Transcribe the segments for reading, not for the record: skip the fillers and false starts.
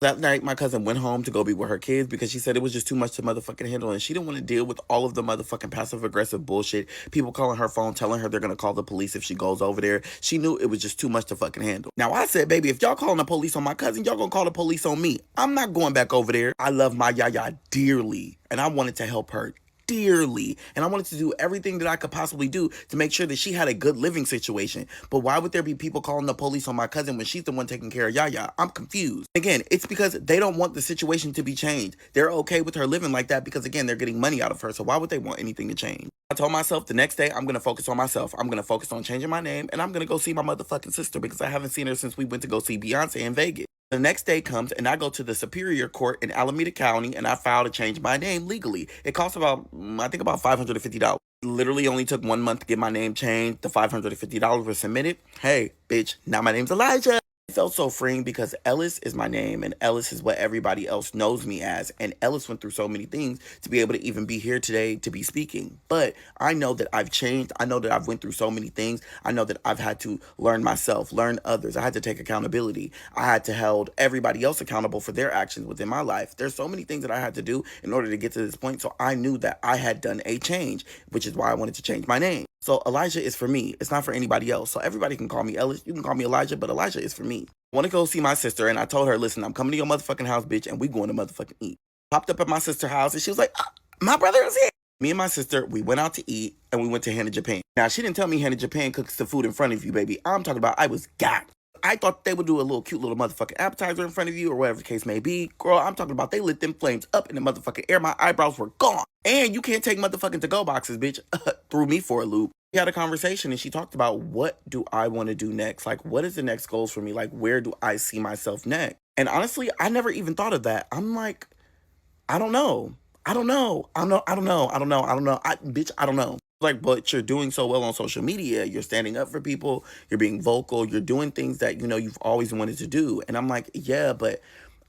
That night, my cousin went home to go be with her kids because she said it was just too much to motherfucking handle. And she didn't want to deal with all of the motherfucking passive-aggressive bullshit. People calling her phone, telling her they're going to call the police if she goes over there. She knew it was just too much to fucking handle. Now, I said, baby, if y'all calling the police on my cousin, y'all going to call the police on me. I'm not going back over there. I love my Yaya dearly, and I wanted to help her dearly, and I wanted to do everything that I could possibly do to make sure that she had a good living situation. But why would there be people calling the police on my cousin when she's the one taking care of Yaya? I'm confused. Again, it's because they don't want the situation to be changed. They're okay with her living like that because, again, they're getting money out of her. So why would they want anything to change? I told myself the next day I'm going to focus on myself. I'm going to focus on changing my name, and I'm going to go see my motherfucking sister because I haven't seen her since we went to go see Beyonce in Vegas. The next day comes and I go to the Superior Court in Alameda County and I file to change my name legally. It costs about, I think about $550. Literally only took 1 month to get my name changed. The $550 was submitted. Hey, bitch, now my name's Elijah. It felt so freeing because Ellis is my name and Ellis is what everybody else knows me as. And Ellis went through so many things to be able to even be here today to be speaking. But I know that I've changed. I know that I've went through so many things. I know that I've had to learn myself, learn others. I had to take accountability. I had to hold everybody else accountable for their actions within my life. There's so many things that I had to do in order to get to this point. So I knew that I had done a change, which is why I wanted to change my name. So Elijah is for me. It's not for anybody else. So everybody can call me Ellis. You can call me Elijah, but Elijah is for me. I want to go see my sister, and I told her, listen, I'm coming to your motherfucking house, bitch, and we going to motherfucking eat. Popped up at my sister's house, and she was like, my brother is here. Me and my sister, we went out to eat, and we went to Hannah Japan. Now, she didn't tell me Hannah Japan cooks the food in front of you, baby. I'm talking about I was gagged. I thought they would do a little cute little motherfucking appetizer in front of you or whatever the case may be. Girl, I'm talking about they lit them flames up in the motherfucking air. My eyebrows were gone. And you can't take motherfucking to-go boxes, bitch. Threw me for a loop. We had a conversation and she talked about what do I want to do next? Like, what is the next goals for me? Like, where do I see myself next? And honestly, I never even thought of that. I'm like, I don't know. I don't know. I don't know. I don't know. I don't know. I don't know. Bitch, I don't know. Like, but you're doing so well on social media. You're standing up for people. You're being vocal. You're doing things that, you know, you've always wanted to do. And I'm like, yeah, but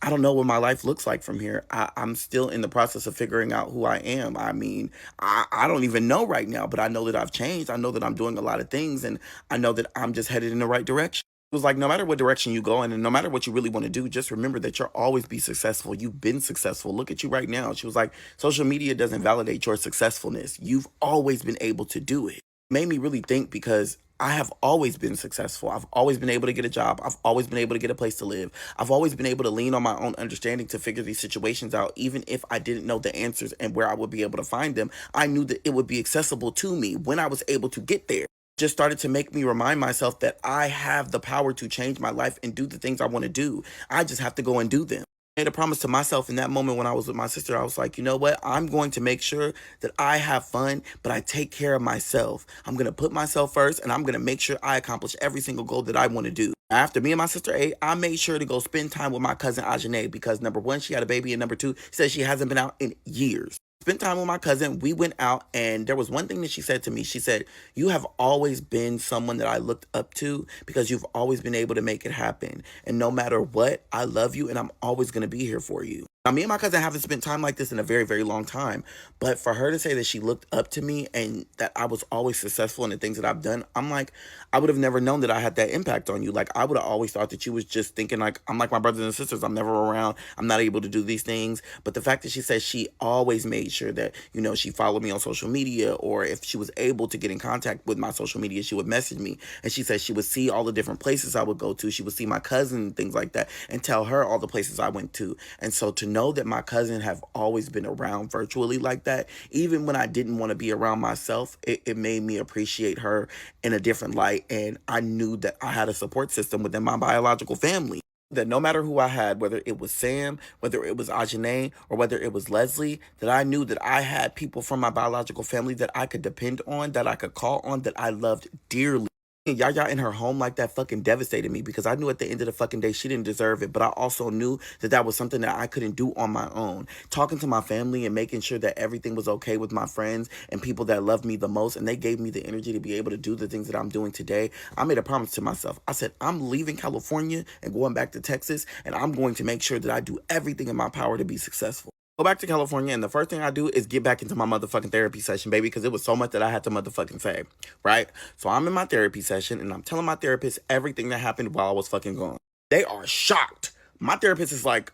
I don't know what my life looks like from here. I'm still in the process of figuring out who I am. I mean, I don't even know right now, but I know that I've changed. I know that I'm doing a lot of things, and I know that I'm just headed in the right direction. It was like, no matter what direction you go in and no matter what you really want to do, just remember that you'll always be successful. You've been successful. Look at you right now. She was like, social media doesn't validate your successfulness. You've always been able to do it. It made me really think because I have always been successful. I've always been able to get a job. I've always been able to get a place to live. I've always been able to lean on my own understanding to figure these situations out. Even if I didn't know the answers and where I would be able to find them, I knew that it would be accessible to me when I was able to get there. Just started to make me remind myself that I have the power to change my life and do the things I want to do. I just have to go and do them. I made a promise to myself in that moment when I was with my sister. I was like, you know what? I'm going to make sure that I have fun, but I take care of myself. I'm going to put myself first, and I'm going to make sure I accomplish every single goal that I want to do. After me and my sister ate, I made sure to go spend time with my cousin Ajane because number one, she had a baby, and number two, she said she hasn't been out in years. Spent time with my cousin. We went out, and there was one thing that she said to me. She said, you have always been someone that I looked up to because you've always been able to make it happen. And no matter what, I love you, and I'm always going to be here for you. Now, me and my cousin haven't spent time like this in a very, very long time. But for her to say that she looked up to me and that I was always successful in the things that I've done, I'm like, I would have never known that I had that impact on you. Like, I would have always thought that you was just thinking like, I'm like my brothers and sisters. I'm never around. I'm not able to do these things. But the fact that she said she always made sure that, you know, she followed me on social media, or if she was able to get in contact with my social media, she would message me. And she said she would see all the different places I would go to. She would see my cousin and things like that and tell her all the places I went to. And so to know that my cousin have always been around virtually like that, even when I didn't want to be around myself, it made me appreciate her in a different light. And I knew that I had a support system within my biological family. That no matter who I had, whether it was Sam, whether it was Ajane, or whether it was Leslie, that I knew that I had people from my biological family that I could depend on, that I could call on, that I loved dearly. Yaya in her home like that fucking devastated me because I knew at the end of the fucking day she didn't deserve it, but I also knew that that was something that I couldn't do on my own. Talking to my family and making sure that everything was okay with my friends and people that loved me the most, and they gave me the energy to be able to do the things that I'm doing today. I made a promise to myself. I said, I'm leaving California and going back to Texas, and I'm going to make sure that I do everything in my power to be successful. Go back to California, and the first thing I do is get back into my motherfucking therapy session, baby, because it was so much that I had to motherfucking say, right? So I'm in my therapy session, and I'm telling my therapist everything that happened while I was fucking gone. They are shocked. My therapist is like,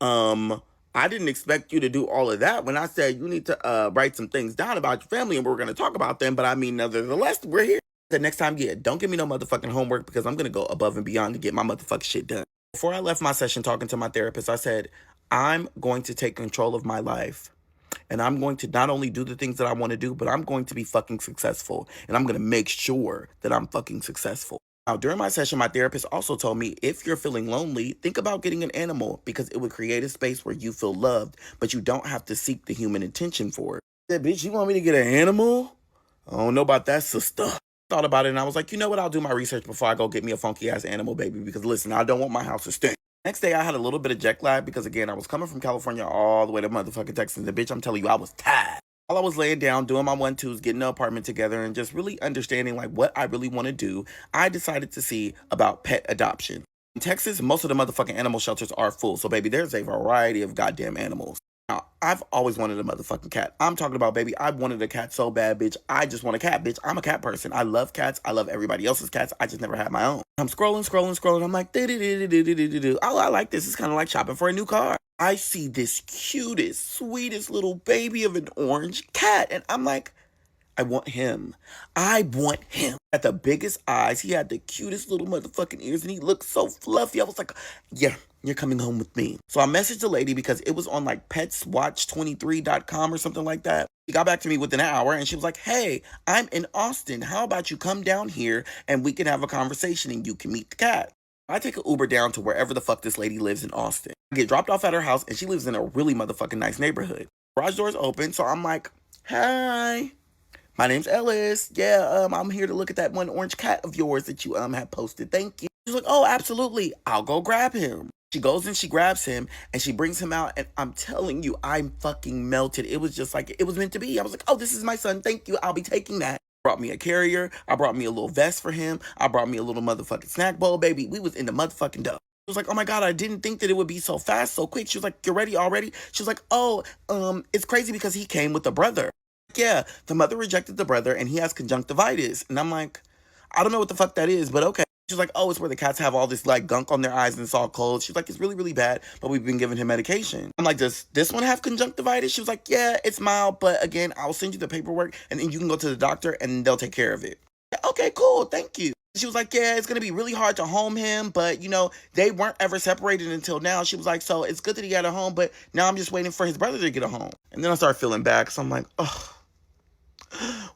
I didn't expect you to do all of that when I said you need to write some things down about your family and we're going to talk about them. But I mean, nevertheless, we're here. The next time, yeah, don't give me no motherfucking homework because I'm going to go above and beyond to get my motherfucking shit done. Before I left my session talking to my therapist, I said, I'm going to take control of my life. And I'm going to not only do the things that I want to do, but I'm going to be fucking successful. And I'm going to make sure that I'm fucking successful. Now, during my session, my therapist also told me, if you're feeling lonely, think about getting an animal because it would create a space where you feel loved, but you don't have to seek the human attention for it. I said, bitch, you want me to get an animal? I don't know about that, sister. Thought about it and I was like, you know what? I'll do my research before I go get me a funky ass animal, baby, because listen, I don't want my house to stink. Next day, I had a little bit of jet lag because, again, I was coming from California all the way to motherfucking Texas. And bitch, I'm telling you, I was tired. While I was laying down, doing my 1-2s, getting the apartment together, and just really understanding, like, what I really want to do, I decided to see about pet adoption. In Texas, most of the motherfucking animal shelters are full. So, baby, there's a variety of goddamn animals. Now, I've always wanted a motherfucking cat. I'm talking about, baby, I wanted a cat so bad, bitch. I just want a cat, bitch. I'm a cat person. I love cats. I love everybody else's cats. I just never had my own. I'm scrolling. I'm like, oh, I like this. It's kind of like shopping for a new car. I see this cutest, sweetest little baby of an orange cat. And I'm like, I want him. I want him. Had the biggest eyes. He had the cutest little motherfucking ears and he looked so fluffy. I was like, yeah, you're coming home with me. So I messaged the lady because it was on like petswatch23.com or something like that. She got back to me within an hour and she was like, hey, I'm in Austin. How about you come down here and we can have a conversation and you can meet the cat. I take an Uber down to wherever the fuck this lady lives in Austin. I get dropped off at her house and she lives in a really motherfucking nice neighborhood. Garage door's open, so I'm like, hi. My name's Ellis. Yeah, I'm here to look at that one orange cat of yours that you had posted. Thank you. She's like, oh, absolutely. I'll go grab him. She goes and she grabs him and she brings him out. And I'm telling you, I'm fucking melted. It was just like, it was meant to be. I was like, oh, this is my son. Thank you. I'll be taking that. Brought me a carrier. I brought me a little vest for him. I brought me a little motherfucking snack bowl, baby. We was in the motherfucking dough. She was like, oh my God, I didn't think that it would be so fast, so quick. She was like, you're ready already? She was like, oh, it's crazy because he came with a brother. Yeah, the mother rejected the brother and he has conjunctivitis. And I'm like, I don't know what the fuck that is, but okay. She's like, oh, it's where the cats have all this like gunk on their eyes and it's all cold. She's like, it's really, really bad, but we've been giving him medication. I'm like, does this one have conjunctivitis? She was like, yeah, it's mild, but again, I'll send you the paperwork and then you can go to the doctor and they'll take care of it. Okay, cool, thank you. She was like, yeah, it's going to be really hard to home him, but, you know, they weren't ever separated until now. She was like, so it's good that he got a home, but now I'm just waiting for his brother to get a home. And then I started feeling bad because I'm like, oh.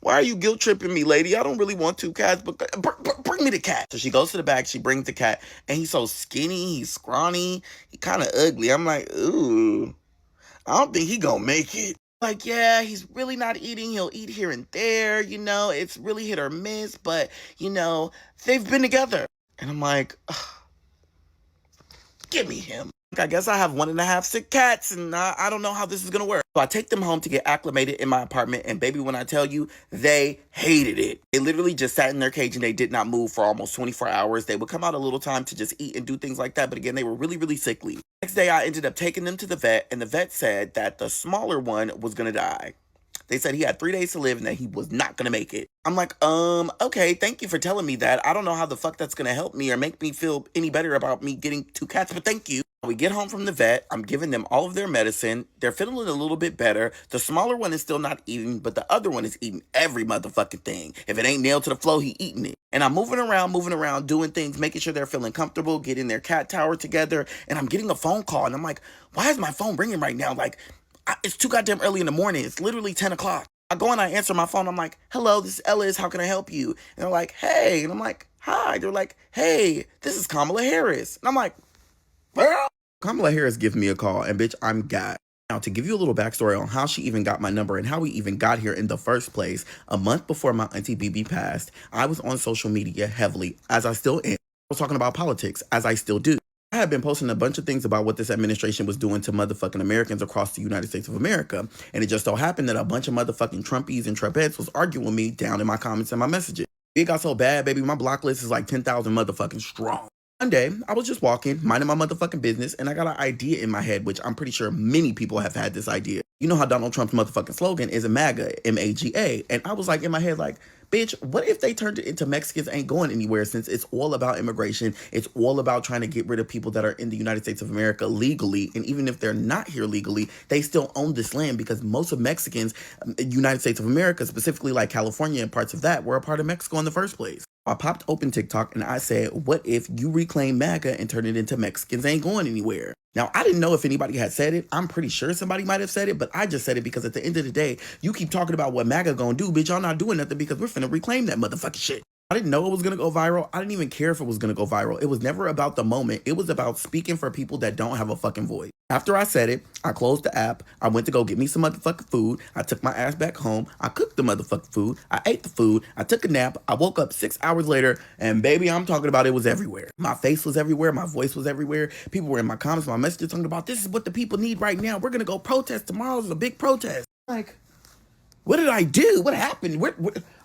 Why are you guilt tripping me, lady? I don't really want two cats, but bring me the cat. So she goes to the back, she brings the cat, and he's so skinny, he's scrawny, he kind of ugly. I'm like, ooh, I don't think he gonna make it. Like, yeah, he's really not eating. He'll eat here and there, you know. It's really hit or miss, but, you know, they've been together. And I'm like, ugh, give me him. I guess I have 1.5 sick cats, and I don't know how this is going to work. So I take them home to get acclimated in my apartment, and baby, when I tell you, they hated it. They literally just sat in their cage, and they did not move for almost 24 hours. They would come out a little time to just eat and do things like that, but again, they were really, really sickly. Next day, I ended up taking them to the vet, and the vet said that the smaller one was going to die. They said he had 3 days to live and that he was not going to make it. I'm like, okay, thank you for telling me that. I don't know how the fuck that's going to help me or make me feel any better about me getting 2 cats, but thank you. We get home from the vet. I'm giving them all of their medicine. They're feeling a little bit better. The smaller one is still not eating, but the other one is eating every motherfucking thing. If it ain't nailed to the floor, he eating it. And I'm moving around, doing things, making sure they're feeling comfortable, getting their cat tower together. And I'm getting a phone call, and I'm like, why is my phone ringing right now? Like, it's too goddamn early in the morning. It's literally 10 o'clock. I go and I answer my phone. I'm like, hello, this is Ellis. How can I help you? And they're like, hey. And I'm like, hi. They're like, hey, this is Kamala Harris. And I'm like, girl. Kamala Harris gives me a call, and bitch, I'm got. Now, to give you a little backstory on how she even got my number and how we even got here in the first place, a month before my auntie BB passed, I was on social media heavily, as I still am. I was talking about politics, as I still do. I had been posting a bunch of things about what this administration was doing to motherfucking Americans across the United States of America. And it just so happened that a bunch of motherfucking Trumpies and Trumpettes was arguing with me down in my comments and my messages. It got so bad, baby, my block list is like 10,000 motherfucking strong. One day, I was just walking, minding my motherfucking business, and I got an idea in my head, which I'm pretty sure many people have had this idea. You know how Donald Trump's motherfucking slogan is a MAGA, M-A-G-A. And I was like, in my head, like, Bitch, what if they turned it into Mexicans ain't going anywhere, since it's all about immigration. It's all about trying to get rid of people that are in the United States of America legally. And even if they're not here legally, they still own this land, because most of Mexicans, United States of America, specifically like California and parts of that, were a part of Mexico in the first place. I popped open TikTok and I said, what if you reclaim MAGA and turn it into Mexicans ain't going anywhere? Now, I didn't know if anybody had said it. I'm pretty sure somebody might have said it, but I just said it because at the end of the day, you keep talking about what MAGA gonna do, bitch. Y'all not doing nothing, because we're finna reclaim that motherfucking shit. I didn't know it was going to go viral. I didn't even care if it was going to go viral. It was never about the moment. It was about speaking for people that don't have a fucking voice. After I said it, I closed the app. I went to go get me some motherfucking food. I took my ass back home. I cooked the motherfucking food. I ate the food. I took a nap. I woke up 6 hours later, and baby, I'm talking about it was everywhere. My face was everywhere. My voice was everywhere. People were in my comments, my messages talking about, this is what the people need right now. We're going to go protest. Tomorrow's a big protest. Like, what did I do? What happened? What?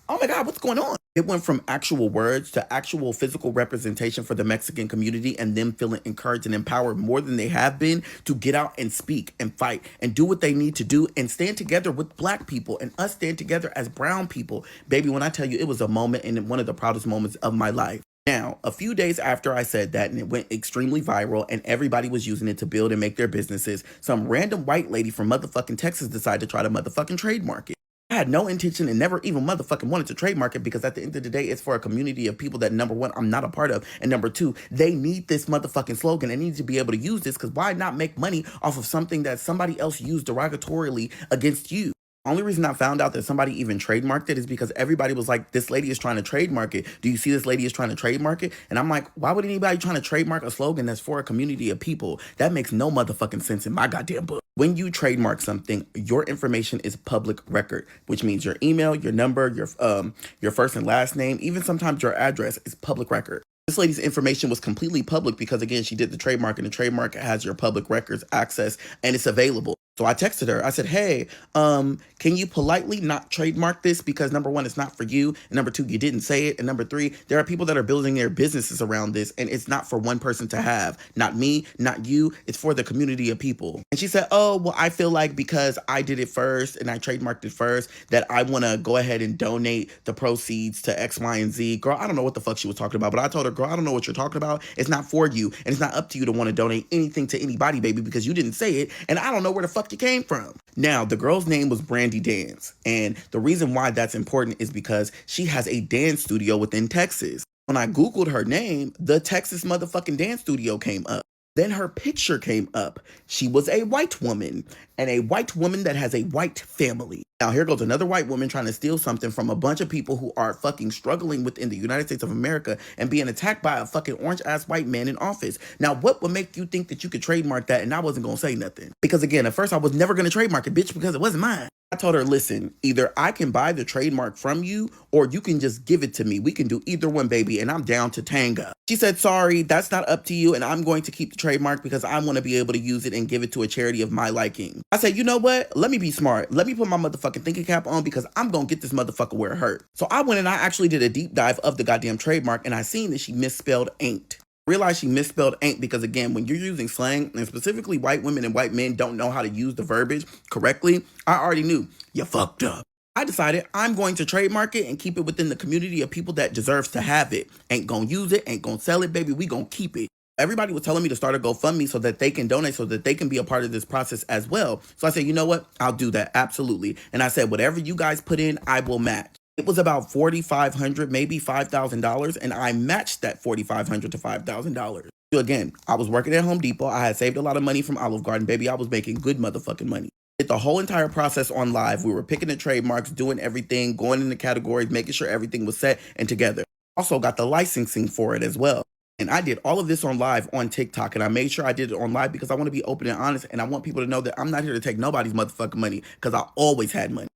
Oh my God, what's going on? It went from actual words to actual physical representation for the Mexican community, and them feeling encouraged and empowered more than they have been to get out and speak and fight and do what they need to do and stand together with Black people and us stand together as brown people. Baby, when I tell you, it was a moment, and one of the proudest moments of my life. Now, a few days after I said that and it went extremely viral and everybody was using it to build and make their businesses, some random white lady from motherfucking Texas decided to try to motherfucking trademark it. I had no intention and never even motherfucking wanted to trademark it, because at the end of the day, it's for a community of people that, number one, I'm not a part of, and number two, they need this motherfucking slogan. They need to be able to use this, because why not make money off of something that somebody else used derogatorily against you? Only reason I found out that somebody even trademarked it is because everybody was like, this lady is trying to trademark it. Do you see this lady is trying to trademark it? And I'm like, why would anybody trying to trademark a slogan that's for a community of people? That makes no motherfucking sense in my goddamn book. When you trademark something, your information is public record, which means your email, your number, your first and last name, even sometimes your address is public record. This lady's information was completely public because, again, she did the trademark, and the trademark has your public records access, and it's available. So I texted her. I said, hey, can you politely not trademark this? Because number one, it's not for you. And number two, you didn't say it. And number three, there are people that are building their businesses around this, and it's not for one person to have. Not me, not you. It's for the community of people. And she said, oh, well, I feel like because I did it first and I trademarked it first, that I want to go ahead and donate the proceeds to X, Y, and Z. Girl, I don't know what the fuck she was talking about, but I told her, girl, I don't know what you're talking about. It's not for you. And it's not up to you to want to donate anything to anybody, baby, because you didn't say it. And I don't know where the fuck you came from. Now, the girl's name was Brandy Dance. And the reason why that's important is because she has a dance studio within Texas. When I Googled her name, the Texas motherfucking dance studio came up. Then her picture came up. She was a white woman, and a white woman that has a white family. Now, here goes another white woman trying to steal something from a bunch of people who are fucking struggling within the United States of America and being attacked by a fucking orange-ass white man in office. Now, what would make you think that you could trademark that and I wasn't going to say nothing? Because, again, at first I was never going to trademark it, bitch, because it wasn't mine. I told her, listen, either I can buy the trademark from you or you can just give it to me. We can do either one, baby, and I'm down to Tanga. She said, sorry, that's not up to you, and I'm going to keep the trademark because I want to be able to use it and give it to a charity of my liking. I said, you know what? Let me be smart. Let me put my motherfucking thinking cap on because I'm going to get this motherfucker where it hurt. So I went and I actually did a deep dive of the goddamn trademark, and I seen that she misspelled ain't. Realize she misspelled ain't because, again, when you're using slang, and specifically white women and white men don't know how to use the verbiage correctly, I already knew you fucked up. I decided I'm going to trademark it and keep it within the community of people that deserves to have it. Ain't gonna use it, ain't gonna sell it, baby, we gonna keep it. Everybody was telling me to start a GoFundMe so that they can donate, so that they can be a part of this process as well. So I said, you know what? I'll do that, absolutely. And I said, whatever you guys put in, I will match. It was about $4,500, maybe $5,000, and I matched that $4,500 to $5,000. So again, I was working at Home Depot. I had saved a lot of money from Olive Garden, baby. I was making good motherfucking money. Did the whole entire process on live. We were picking the trademarks, doing everything, going into categories, making sure everything was set and together. Also got the licensing for it as well. And I did all of this on live on TikTok, and I made sure I did it on live because I want to be open and honest, and I want people to know that I'm not here to take nobody's motherfucking money because I always had money.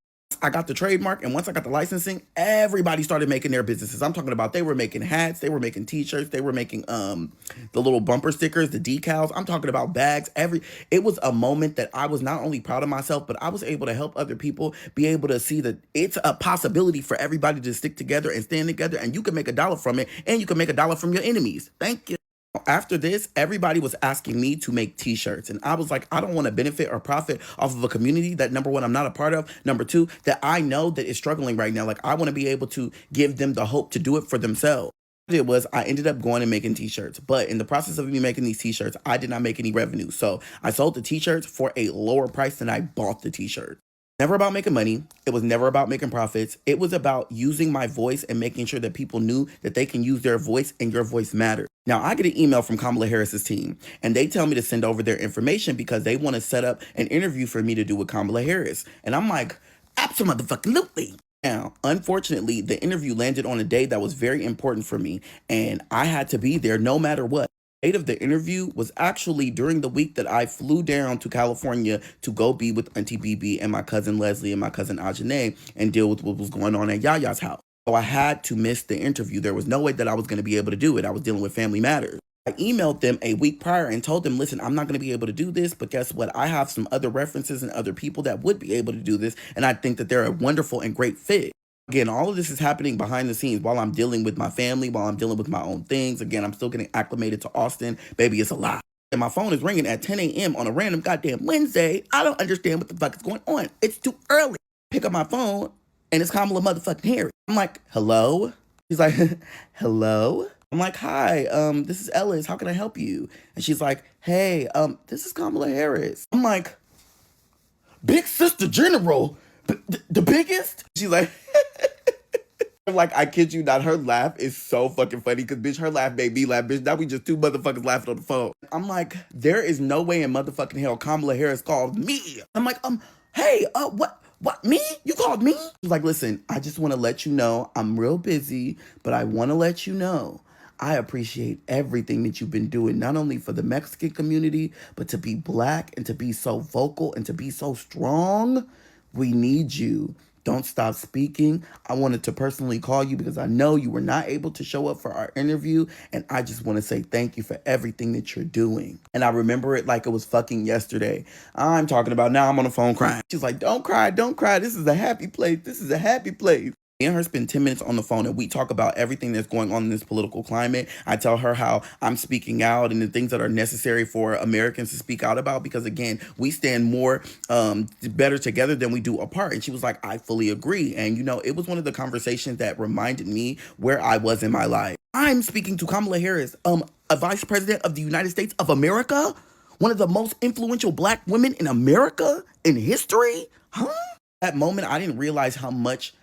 I got the trademark, and once I got the licensing, everybody started making their businesses. I'm talking about they were making hats, they were making t-shirts, they were making the little bumper stickers, the decals. I'm talking about bags. It was a moment that I was not only proud of myself, but I was able to help other people be able to see that it's a possibility for everybody to stick together and stand together, and you can make $1 from it, and you can make $1 from your enemies. Thank you. After this, everybody was asking me to make t-shirts. And I was like, I don't want to benefit or profit off of a community that, number one, I'm not a part of. Number two, that I know that is struggling right now. Like, I want to be able to give them the hope to do it for themselves. What I did was I ended up going and making t-shirts. But in the process of me making these t-shirts, I did not make any revenue. So I sold the t-shirts for a lower price than I bought the t-shirt. Never about making money. It was never about making profits. It was about using my voice and making sure that people knew that they can use their voice and your voice matters. Now, I get an email from Kamala Harris's team, and they tell me to send over their information because they want to set up an interview for me to do with Kamala Harris. And I'm like, absolutely. Now, unfortunately, the interview landed on a day that was very important for me, and I had to be there no matter what. The date of the interview was actually during the week that I flew down to California to go be with Auntie BB and my cousin Leslie and my cousin Ajane and deal with what was going on at Yaya's house. So I had to miss the interview. There was no way that I was going to be able to do it. I was dealing with family matters. I emailed them a week prior and told them, listen, I'm not going to be able to do this, but guess what? I have some other references and other people that would be able to do this, and I think that they're a wonderful and great fit. Again, all of this is happening behind the scenes while I'm dealing with my family, while I'm dealing with my own things. Again, I'm still getting acclimated to Austin. Baby, it's a lot. And my phone is ringing at 10 a.m. on a random goddamn Wednesday. I don't understand what the fuck is going on. It's too early. Pick up my phone, and it's Kamala motherfucking Harris. I'm like, hello? She's like, hello? I'm like, hi, this is Ellis. How can I help you? And she's like, hey, this is Kamala Harris. I'm like, Big Sister General? The biggest? She's like, like, I kid you not, her laugh is so fucking funny because, bitch, her laugh made me laugh, bitch. Now we just two motherfuckers laughing on the phone. I'm like, there is no way in motherfucking hell Kamala Harris called me. I'm like, hey, what, me? You called me? She's like, listen, I just want to let you know I'm real busy, but I want to let you know I appreciate everything that you've been doing, not only for the Mexican community, but to be Black and to be so vocal and to be so strong. We need you. Don't stop speaking. I wanted to personally call you because I know you were not able to show up for our interview. And I just want to say thank you for everything that you're doing. And I remember it like it was fucking yesterday. I'm talking about now I'm on the phone crying. She's like, don't cry, don't cry. This is a happy place. This is a happy place. Me and her spend 10 minutes on the phone and we talk about everything that's going on in this political climate. I tell her how I'm speaking out and the things that are necessary for Americans to speak out about because, again, we stand more better together than we do apart. And she was like, I fully agree. And, you know, it was one of the conversations that reminded me where I was in my life. I'm speaking to Kamala Harris, a vice president of the United States of America, one of the most influential Black women in America in history. Huh? That moment, I didn't realize how much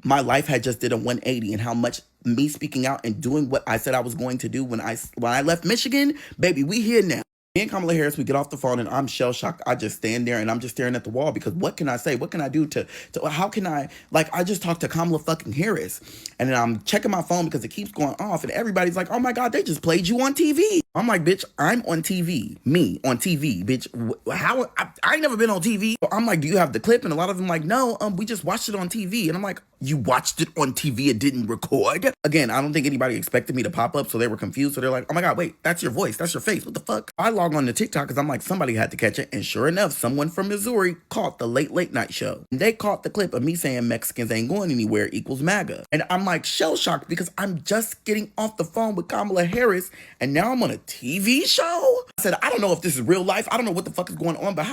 my life had just did a 180 and how much me speaking out and doing what I said I was going to do when I left Michigan, baby, we here now. Me and Kamala Harris, we get off the phone and I'm shell shocked. I just stand there and I'm just staring at the wall because what can I say? What can I do to how can I, like, I just talked to Kamala fucking Harris and then I'm checking my phone because it keeps going off and everybody's like, oh my God, they just played you on TV. I'm like, bitch, I'm on TV. Me on TV, bitch. How? I ain't never been on TV. I'm like, do you have the clip? And a lot of them like, no, we just watched it on TV. And I'm like, you watched it on TV and didn't record? Again, I don't think anybody expected me to pop up, so they were confused. So they're like, oh my God, wait, that's your voice. That's your face. What the fuck? I log on to TikTok because I'm like, somebody had to catch it. And sure enough, someone from Missouri caught the late night show. And they caught the clip of me saying Mexicans ain't going anywhere equals MAGA. And I'm like shell shocked because I'm just getting off the phone with Kamala Harris and now I'm on a TV show? I said, I don't know if this is real life. I don't know what the fuck is going on, but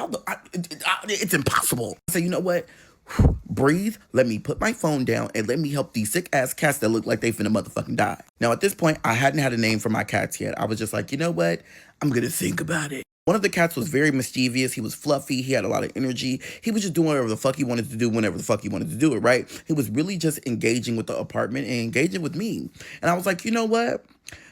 it's impossible. I said, you know what? Breathe, let me put my phone down and let me help these sick ass cats that look like they finna motherfucking die. Now at this point, I hadn't had a name for my cats yet. I was just like, you know what? I'm gonna think about it. One of the cats was very mischievous. He was fluffy. He had a lot of energy. He was just doing whatever the fuck he wanted to do whenever the fuck he wanted to do it, right? He was really just engaging with the apartment and engaging with me. And I was like, you know what?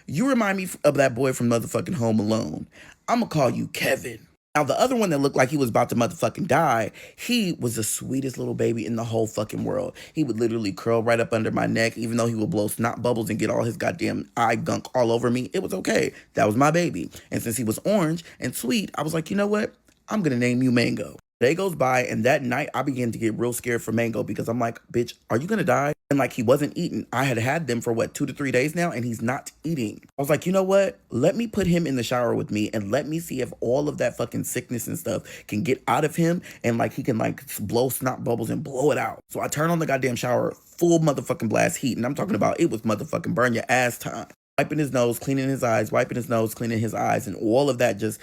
You remind me of that boy from motherfucking Home Alone. I'm gonna call you Kevin. Now, the other one that looked like he was about to motherfucking die, he was the sweetest little baby in the whole fucking world. He would literally curl right up under my neck, even though he would blow snot bubbles and get all his goddamn eye gunk all over me. It was okay. That was my baby. And since he was orange and sweet, I was like, you know what? I'm gonna name you Mango. Day goes by, and that night, I began to get real scared for Mango because I'm like, bitch, are you gonna die? And like, he wasn't eating. I had them for 2 to 3 days now, and he's not eating. I was like, you know what? Let me put him in the shower with me, and let me see if all of that fucking sickness and stuff can get out of him, and like, he can like blow snot bubbles and blow it out. So I turn on the goddamn shower, full motherfucking blast heat, and I'm talking about it was motherfucking burn your ass time. wiping his nose, cleaning his eyes, wiping his nose, cleaning his eyes, and all of that just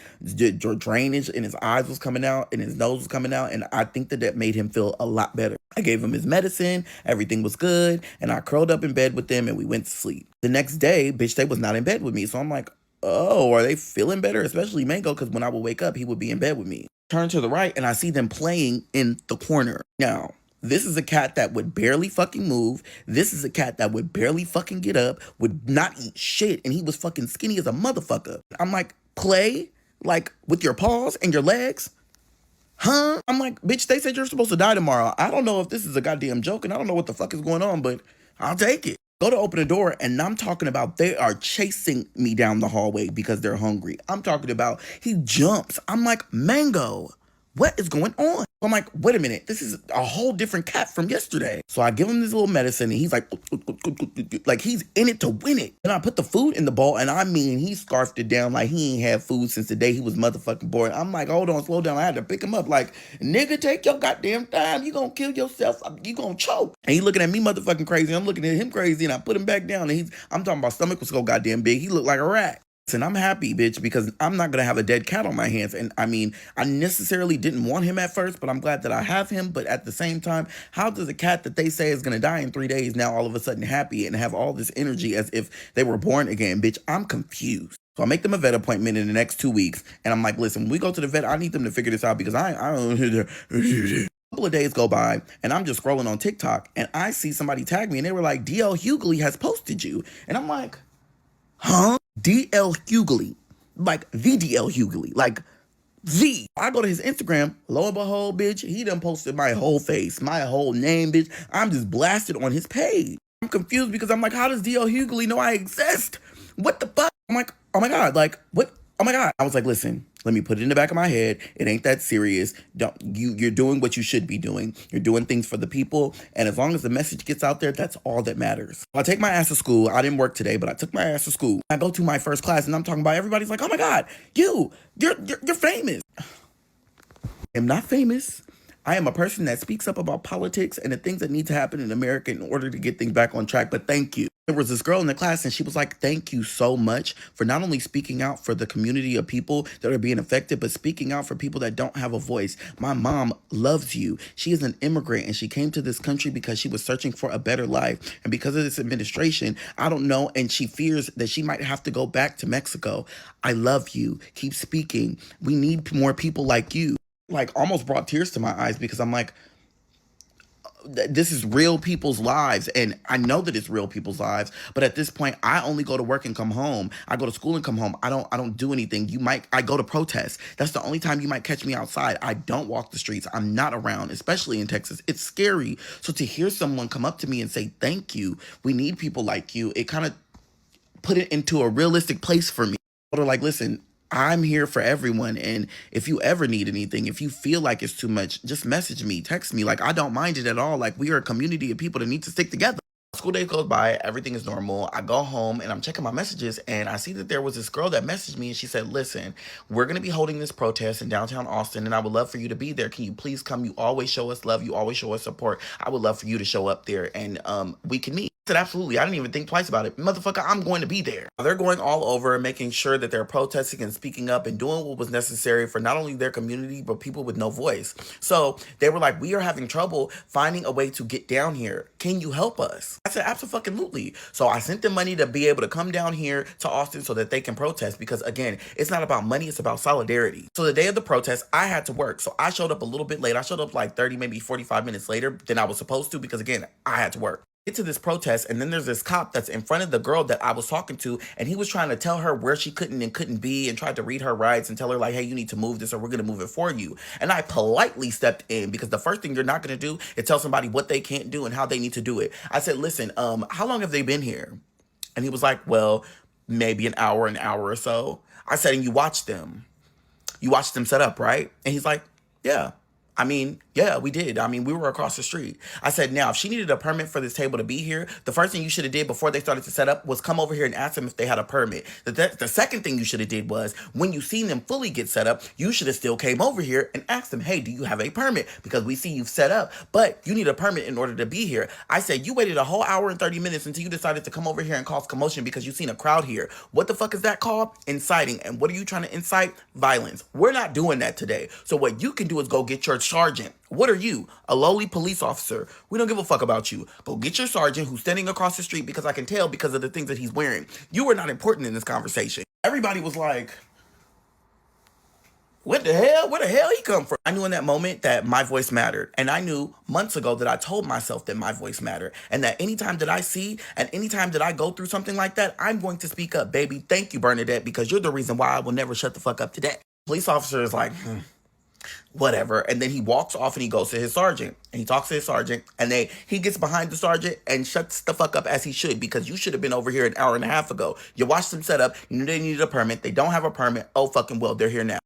drainage in his eyes was coming out and his nose was coming out. And I think that made him feel a lot better. I gave him his medicine, everything was good, and I curled up in bed with them and we went to sleep. The next day, bitch, they was not in bed with me. So I'm like, oh, are they feeling better? Especially Mango, because when I would wake up, he would be in bed with me. Turn to the right and I see them playing in the corner. Now, this is a cat that would barely fucking move. This is a cat that would barely fucking get up, would not eat shit, and he was fucking skinny as a motherfucker. I'm like, play? Like, with your paws and your legs? Huh? I'm like, bitch, they said you're supposed to die tomorrow. I don't know if this is a goddamn joke, and I don't know what the fuck is going on, but I'll take it. Go to open the door, and I'm talking about they are chasing me down the hallway because they're hungry. I'm talking about he jumps. I'm like, Mango, what is going on? I'm like, wait a minute, this is a whole different cat from yesterday. So I give him this little medicine and he's like he's in it to win it. And I put the food in the bowl and I mean, he scarfed it down like he ain't had food since the day he was motherfucking born. I'm like, hold on, slow down. I had to pick him up like, nigga, take your goddamn time. You gonna kill yourself. You gonna choke. And he looking at me motherfucking crazy. I'm looking at him crazy and I put him back down and I'm talking about stomach was so goddamn big. He looked like a rat. And I'm happy, bitch, because I'm not going to have a dead cat on my hands. And I mean, I necessarily didn't want him at first, but I'm glad that I have him. But at the same time, how does a cat that they say is going to die in 3 days now all of a sudden happy and have all this energy as if they were born again? Bitch, I'm confused. So I make them a vet appointment in the next 2 weeks. And I'm like, listen, when we go to the vet, I need them to figure this out because I don't... A couple of days go by and I'm just scrolling on TikTok and I see somebody tag me and they were like, DL Hughley has posted you. And I'm like, huh? DL Hughley, like the DL Hughley, like the. I go to his Instagram, lo and behold, bitch, he done posted my whole face, my whole name, bitch. I'm just blasted on his page. I'm confused because I'm like, how does DL Hughley know I exist? What the fuck? I'm like, oh my God, like, what? Oh my God. I was like, listen, let me put it in the back of my head. It ain't that serious. You're doing what you should be doing. You're doing things for the people. And as long as the message gets out there, that's all that matters. I take my ass to school. I didn't work today, but I took my ass to school. I go to my first class and I'm talking about everybody's like, oh my God, you're famous. I'm not famous. I am a person that speaks up about politics and the things that need to happen in America in order to get things back on track. But thank you. There was this girl in the class and she was like, thank you so much for not only speaking out for the community of people that are being affected, but speaking out for people that don't have a voice. My mom loves you. She is an immigrant and she came to this country because she was searching for a better life. And because of this administration, I don't know. And she fears that she might have to go back to Mexico. I love you. Keep speaking. We need more people like you. Like almost brought tears to my eyes because I'm like, this is real people's lives. And I know that it's real people's lives. But at this point, I only go to work and come home. I go to school and come home. I don't do anything. I go to protest. That's the only time you might catch me outside. I don't walk the streets. I'm not around, especially in Texas. It's scary. So to hear someone come up to me and say, thank you, we need people like you, it kind of put it into a realistic place for me. They're like, listen, I'm here for everyone. And if you ever need anything, if you feel like it's too much, just message me, text me. Like, I don't mind it at all. Like, we are a community of people that need to stick together. School day goes by, everything is normal. I go home and I'm checking my messages and I see that there was this girl that messaged me and she said, listen, we're going to be holding this protest in downtown Austin and I would love for you to be there. Can you please come? You always show us love. You always show us support. I would love for you to show up there and we can meet. I said, absolutely. I didn't even think twice about it. Motherfucker, I'm going to be there. They're going all over and making sure that they're protesting and speaking up and doing what was necessary for not only their community, but people with no voice. So they were like, we are having trouble finding a way to get down here. Can you help us? I said, absolutely. So I sent them money to be able to come down here to Austin so that they can protest because, again, it's not about money. It's about solidarity. So the day of the protest, I had to work. So I showed up a little bit late. I showed up like 30, maybe 45 minutes later than I was supposed to because, again, I had to work. Get to this protest and then there's this cop that's in front of the girl that I was talking to and he was trying to tell her where she couldn't and couldn't be and tried to read her rights and tell her like, hey, you need to move this or we're going to move it for you. And I politely stepped in because the first thing you're not going to do is tell somebody what they can't do and how they need to do it. I said, listen, how long have they been here? And he was like, well, maybe an hour or so. I said, and you watched them set up, right? And he's like, yeah. I mean, Yeah, we did. I mean, we were across the street. I said, now, if she needed a permit for this table to be here, the first thing you should have did before they started to set up was come over here and ask them if they had a permit. The second thing you should have did was, when you seen them fully get set up, you should have still came over here and asked them, hey, do you have a permit? Because we see you've set up, but you need a permit in order to be here. I said, you waited a whole hour and 30 minutes until you decided to come over here and cause commotion because you seen a crowd here. What the fuck is that called? Inciting. And what are you trying to incite? Violence. We're not doing that today. So what you can do is go get your sergeant. What are you? A lowly police officer. We don't give a fuck about you. Go get your sergeant who's standing across the street, because I can tell because of the things that he's wearing. You are not important in this conversation. Everybody was like, what the hell? Where the hell he come from? I knew in that moment that my voice mattered. And I knew months ago that I told myself that my voice mattered. And that anytime that I see and anytime that I go through something like that, I'm going to speak up, baby. Thank you, Bernadette, because you're the reason why I will never shut the fuck up today. Police officer is like, whatever. And then he walks off and he goes to his sergeant and he talks to his sergeant, and he gets behind the sergeant and shuts the fuck up, as he should, because you should have been over here an hour and a half ago. You watched them set up. You knew they needed a permit. They don't have a permit. Oh, fucking well, they're here now.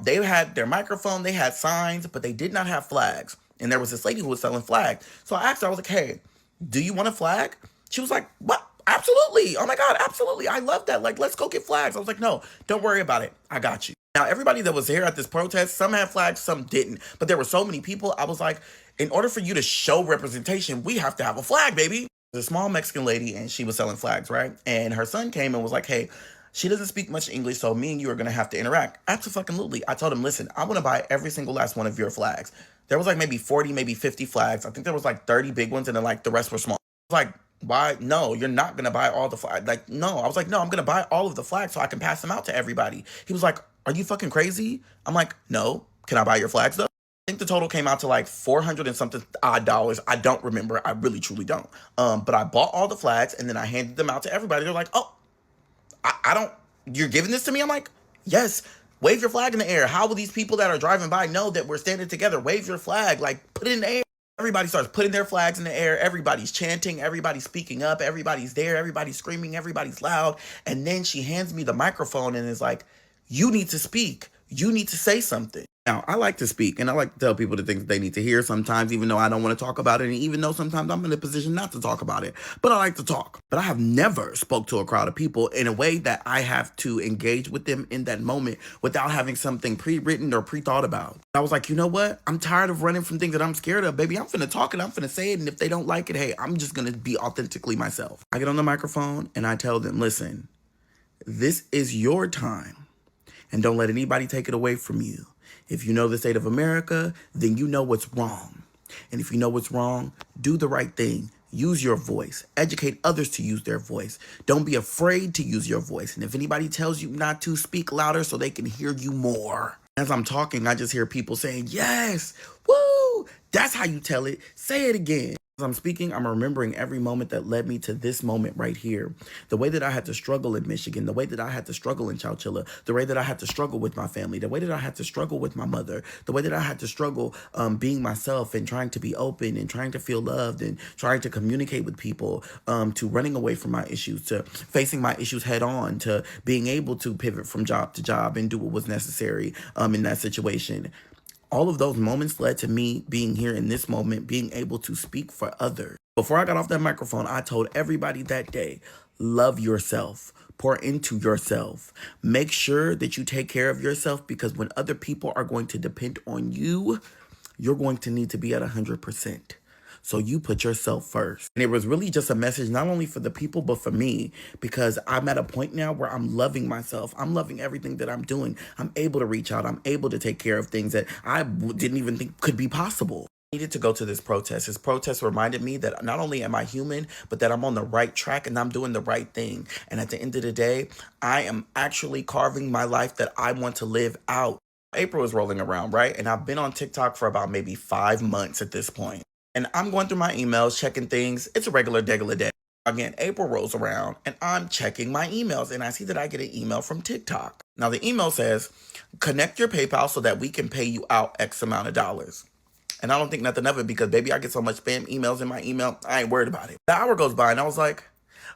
They had their microphone. They had signs, but they did not have flags. And there was this lady who was selling flags. So I asked her, I was like, hey, do you want a flag? She was like, what? Absolutely. Oh my God, absolutely. I love that. Like, let's go get flags. I was like, no, don't worry about it. I got you. Now, everybody that was here at this protest, some had flags, some didn't. But there were so many people, I was like, in order for you to show representation, we have to have a flag, baby. There's a small Mexican lady, and she was selling flags, right? And her son came and was like, hey, she doesn't speak much English, so me and you are going to have to interact. Absolutely. I told him, listen, I want to buy every single last one of your flags. There was like maybe 40, maybe 50 flags. I think there was like 30 big ones, and then like the rest were small. I was like, why? No, you're not going to buy all the flags. Like, no. I was like, no, I'm going to buy all of the flags so I can pass them out to everybody. He was like, are you fucking crazy? I'm like, no. Can I buy your flags though? I think the total came out to like 400 and something odd dollars. I don't remember. I really, truly don't. But I bought all the flags and then I handed them out to everybody. They're like, oh, I don't, you're giving this to me? I'm like, yes. Wave your flag in the air. How will these people that are driving by know that we're standing together? Wave your flag, like put it in the air. Everybody starts putting their flags in the air. Everybody's chanting. Everybody's speaking up. Everybody's there. Everybody's screaming. Everybody's loud. And then she hands me the microphone and is like, you need to speak. You need to say something. Now, I like to speak, and I like to tell people the things they need to hear sometimes, even though I don't want to talk about it, and even though sometimes I'm in a position not to talk about it. But I like to talk. But I have never spoke to a crowd of people in a way that I have to engage with them in that moment without having something pre-written or pre-thought about. I was like, you know what? I'm tired of running from things that I'm scared of, baby. I'm finna talk and I'm finna say it, and if they don't like it, hey, I'm just gonna be authentically myself. I get on the microphone and I tell them, listen, this is your time, and don't let anybody take it away from you. If you know the state of America, then you know what's wrong. And if you know what's wrong, do the right thing. Use your voice. Educate others to use their voice. Don't be afraid to use your voice. And if anybody tells you not to, speak louder so they can hear you more. As I'm talking, I just hear people saying, yes, woo, that's how you tell it. Say it again. As I'm speaking, I'm remembering every moment that led me to this moment right here. The way that I had to struggle in Michigan, the way that I had to struggle in Chowchilla, the way that I had to struggle with my family, the way that I had to struggle with my mother, the way that I had to struggle being myself and trying to be open and trying to feel loved and trying to communicate with people, to running away from my issues, to facing my issues head on, to being able to pivot from job to job and do what was necessary in that situation. All of those moments led to me being here in this moment, being able to speak for others. Before I got off that microphone, I told everybody that day, love yourself, pour into yourself. Make sure that you take care of yourself, because when other people are going to depend on you, you're going to need to be at 100%. So you put yourself first. And it was really just a message, not only for the people, but for me, because I'm at a point now where I'm loving myself. I'm loving everything that I'm doing. I'm able to reach out. I'm able to take care of things that I didn't even think could be possible. I needed to go to this protest. This protest reminded me that not only am I human, but that I'm on the right track and I'm doing the right thing. And at the end of the day, I am actually carving my life that I want to live out. April is rolling around, right? And I've been on TikTok for about maybe 5 months at this point. And I'm going through my emails, checking things. It's a regular day. Again, April rolls around and I'm checking my emails and I see that I get an email from TikTok. Now the email says, connect your PayPal so that we can pay you out X amount of dollars. And I don't think nothing of it because, baby, I get so much spam emails in my email. I ain't worried about it. The hour goes by and I was like,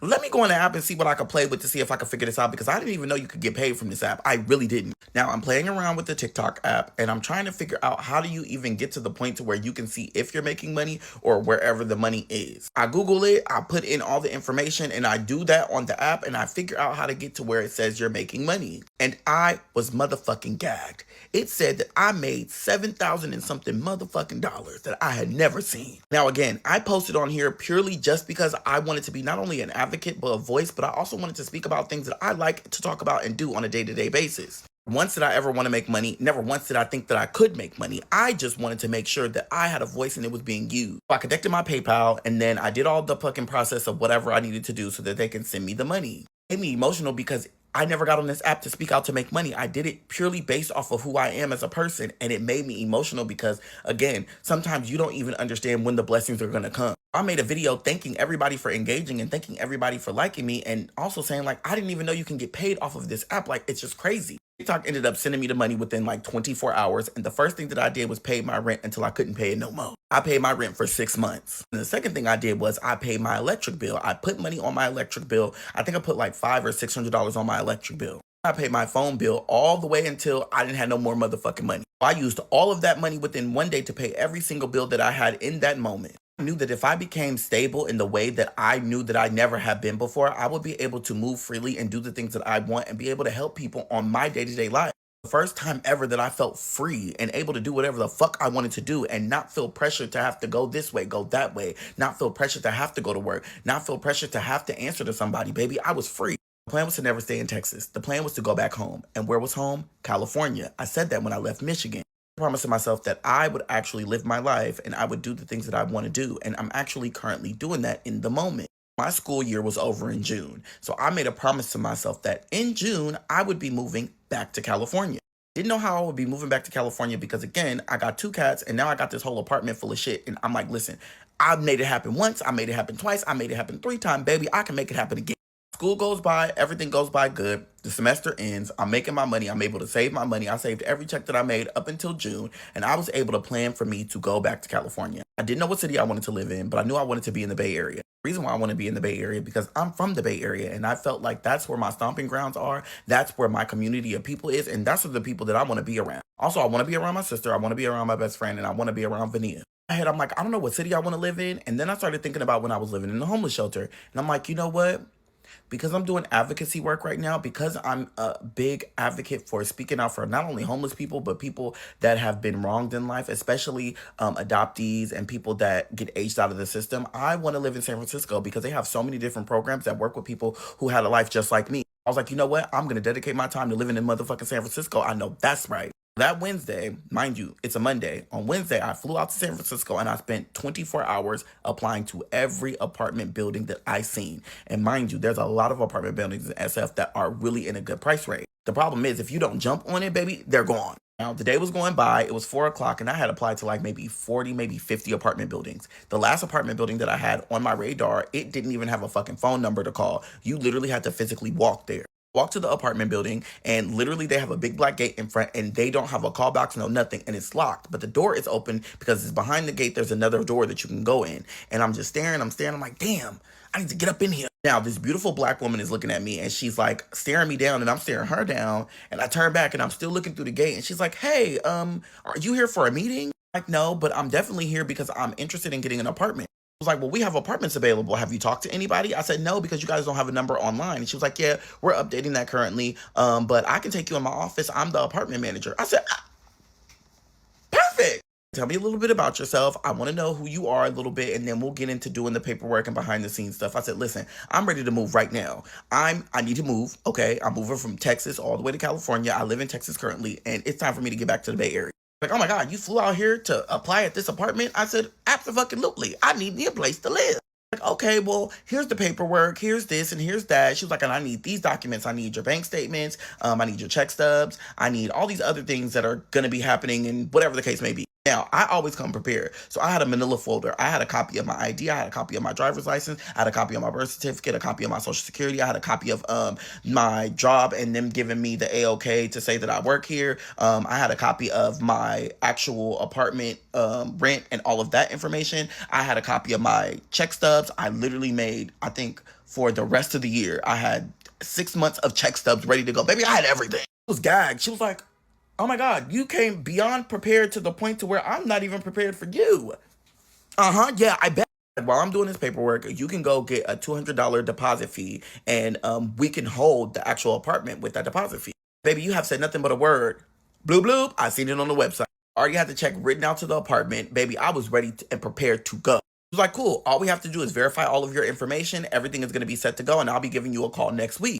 let me go on the app and see what I could play with to see if I could figure this out, because I didn't even know you could get paid from this app. I really didn't. Now I'm playing around with the TikTok app and I'm trying to figure out how do you even get to the point to where you can see if you're making money or wherever the money is. I Google it, I put in all the information and I do that on the app and I figure out how to get to where it says you're making money. And I was motherfucking gagged. It said that I made 7,000 and something motherfucking dollars that I had never seen. Now again, I posted on here purely just because I wanted to be not only an advocate but a voice, but I also wanted to speak about things that I like to talk about and do on a day-to-day basis. Once did I ever want to make money? Never once did I think that I could make money. I just wanted to make sure that I had a voice and it was being used. So I connected my PayPal and then I did all the fucking process of whatever I needed to do so that they can send me the money. It made me emotional because I never got on this app to speak out to make money. I did it purely based off of who I am as a person. And it made me emotional because, again, sometimes you don't even understand when the blessings are going to come. I made a video thanking everybody for engaging and thanking everybody for liking me and also saying, like, I didn't even know you can get paid off of this app. Like, it's just crazy. TikTok ended up sending me the money within like 24 hours. And the first thing that I did was pay my rent until I couldn't pay it no more. I paid my rent for 6 months. And the second thing I did was I paid my electric bill. I put money on my electric bill. I think I put like $500 or $600 on my electric bill. I paid my phone bill all the way until I didn't have no more motherfucking money. I used all of that money within one day to pay every single bill that I had in that moment. I knew that if I became stable in the way that I knew that I never had been before, I would be able to move freely and do the things that I want and be able to help people on my day-to-day life. The first time ever that I felt free and able to do whatever the fuck I wanted to do and not feel pressured to have to go this way, go that way, not feel pressured to have to go to work, not feel pressured to have to answer to somebody, baby. I was free. The plan was to never stay in Texas. The plan was to go back home. And where was home? California. I said that when I left Michigan. I promised myself that I would actually live my life and I would do the things that I want to do. And I'm actually currently doing that in the moment. My school year was over in June. So I made a promise to myself that in June, I would be moving back to California. Didn't know how I would be moving back to California because, again, I got 2 cats and now I got this whole apartment full of shit. And I'm like, listen, I made it happen once. I made it happen twice. I made it happen 3 times, baby. I can make it happen again. School goes by, everything goes by good. The semester ends, I'm making my money, I'm able to save my money. I saved every check that I made up until June, and I was able to plan for me to go back to California. I didn't know what city I wanted to live in, but I knew I wanted to be in the Bay Area. The reason why I want to be in the Bay Area because I'm from the Bay Area, and I felt like that's where my stomping grounds are, that's where my community of people is, and that's the people that I want to be around. Also, I want to be around my sister, I want to be around my best friend, and I want to be around Vania. I'm like, I don't know what city I want to live in, and then I started thinking about when I was living in the homeless shelter, and I'm like, you know what? Because I'm doing advocacy work right now, because I'm a big advocate for speaking out for not only homeless people, but people that have been wronged in life, especially adoptees and people that get aged out of the system. I want to live in San Francisco because they have so many different programs that work with people who had a life just like me. I was like, you know what? I'm going to dedicate my time to living in motherfucking San Francisco. I know that's right. That Wednesday, mind you, it's a Monday. On Wednesday, I flew out to San Francisco and I spent 24 hours applying to every apartment building that I seen. And mind you, there's a lot of apartment buildings in SF that are really in a good price range. The problem is if you don't jump on it, baby, they're gone. Now, the day was going by, it was 4 o'clock, and I had applied to like maybe 40, maybe 50 apartment buildings. The last apartment building that I had on my radar, it didn't even have a fucking phone number to call. You literally had to physically walk there. Walk to the apartment building and literally they have a big black gate in front and they don't have a call box, no nothing, and it's locked, but the door is open because it's behind the gate. There's another door that you can go in, and I'm just staring, I'm like, damn, I need to get up in here. Now this beautiful black woman is looking at me and she's like staring me down and I'm staring her down, and I turn back and I'm still looking through the gate and she's like, hey, are you here for a meeting? I'm like, no, but I'm definitely here because I'm interested in getting an apartment. Was like, well, we have apartments available. Have you talked to anybody? I said, no, because you guys don't have a number online. And she was like, yeah, we're updating that currently. But I can take you in my office. I'm the apartment manager. I said, perfect. Tell me a little bit about yourself. I want to know who you are a little bit, and then we'll get into doing the paperwork and behind the scenes stuff. I said, listen, I'm ready to move right now. I need to move. Okay. I'm moving from Texas all the way to California. I live in Texas currently, and it's time for me to get back to the Bay Area. Like, oh my God, you flew out here to apply at this apartment? I said, absolutely. I need me a place to live. Like, okay, well, here's the paperwork, here's this and here's that. She was like, and I need these documents. I need your bank statements. I need your check stubs. I need all these other things that are going to be happening and whatever the case may be. Now, I always come prepared. So I had a manila folder. I had a copy of my ID. I had a copy of my driver's license. I had a copy of my birth certificate, a copy of my social security. I had a copy of my job and them giving me the A-OK to say that I work here. I had a copy of my actual apartment rent and all of that information. I had a copy of my check stubs. I literally made, I think, for the rest of the year, I had 6 months of check stubs ready to go. Baby, I had everything. She was gagged. She was like, oh my God, you came beyond prepared to the point to where I'm not even prepared for you. Yeah, I bet. While I'm doing this paperwork, you can go get a $200 deposit fee, and we can hold the actual apartment with that deposit fee. Baby, you have said nothing but a word. Bloop, bloop. I seen it on the website. Already had the check written out to the apartment. Baby, I was ready and prepared to go. It was like, cool. All we have to do is verify all of your information. Everything is going to be set to go, and I'll be giving you a call next week.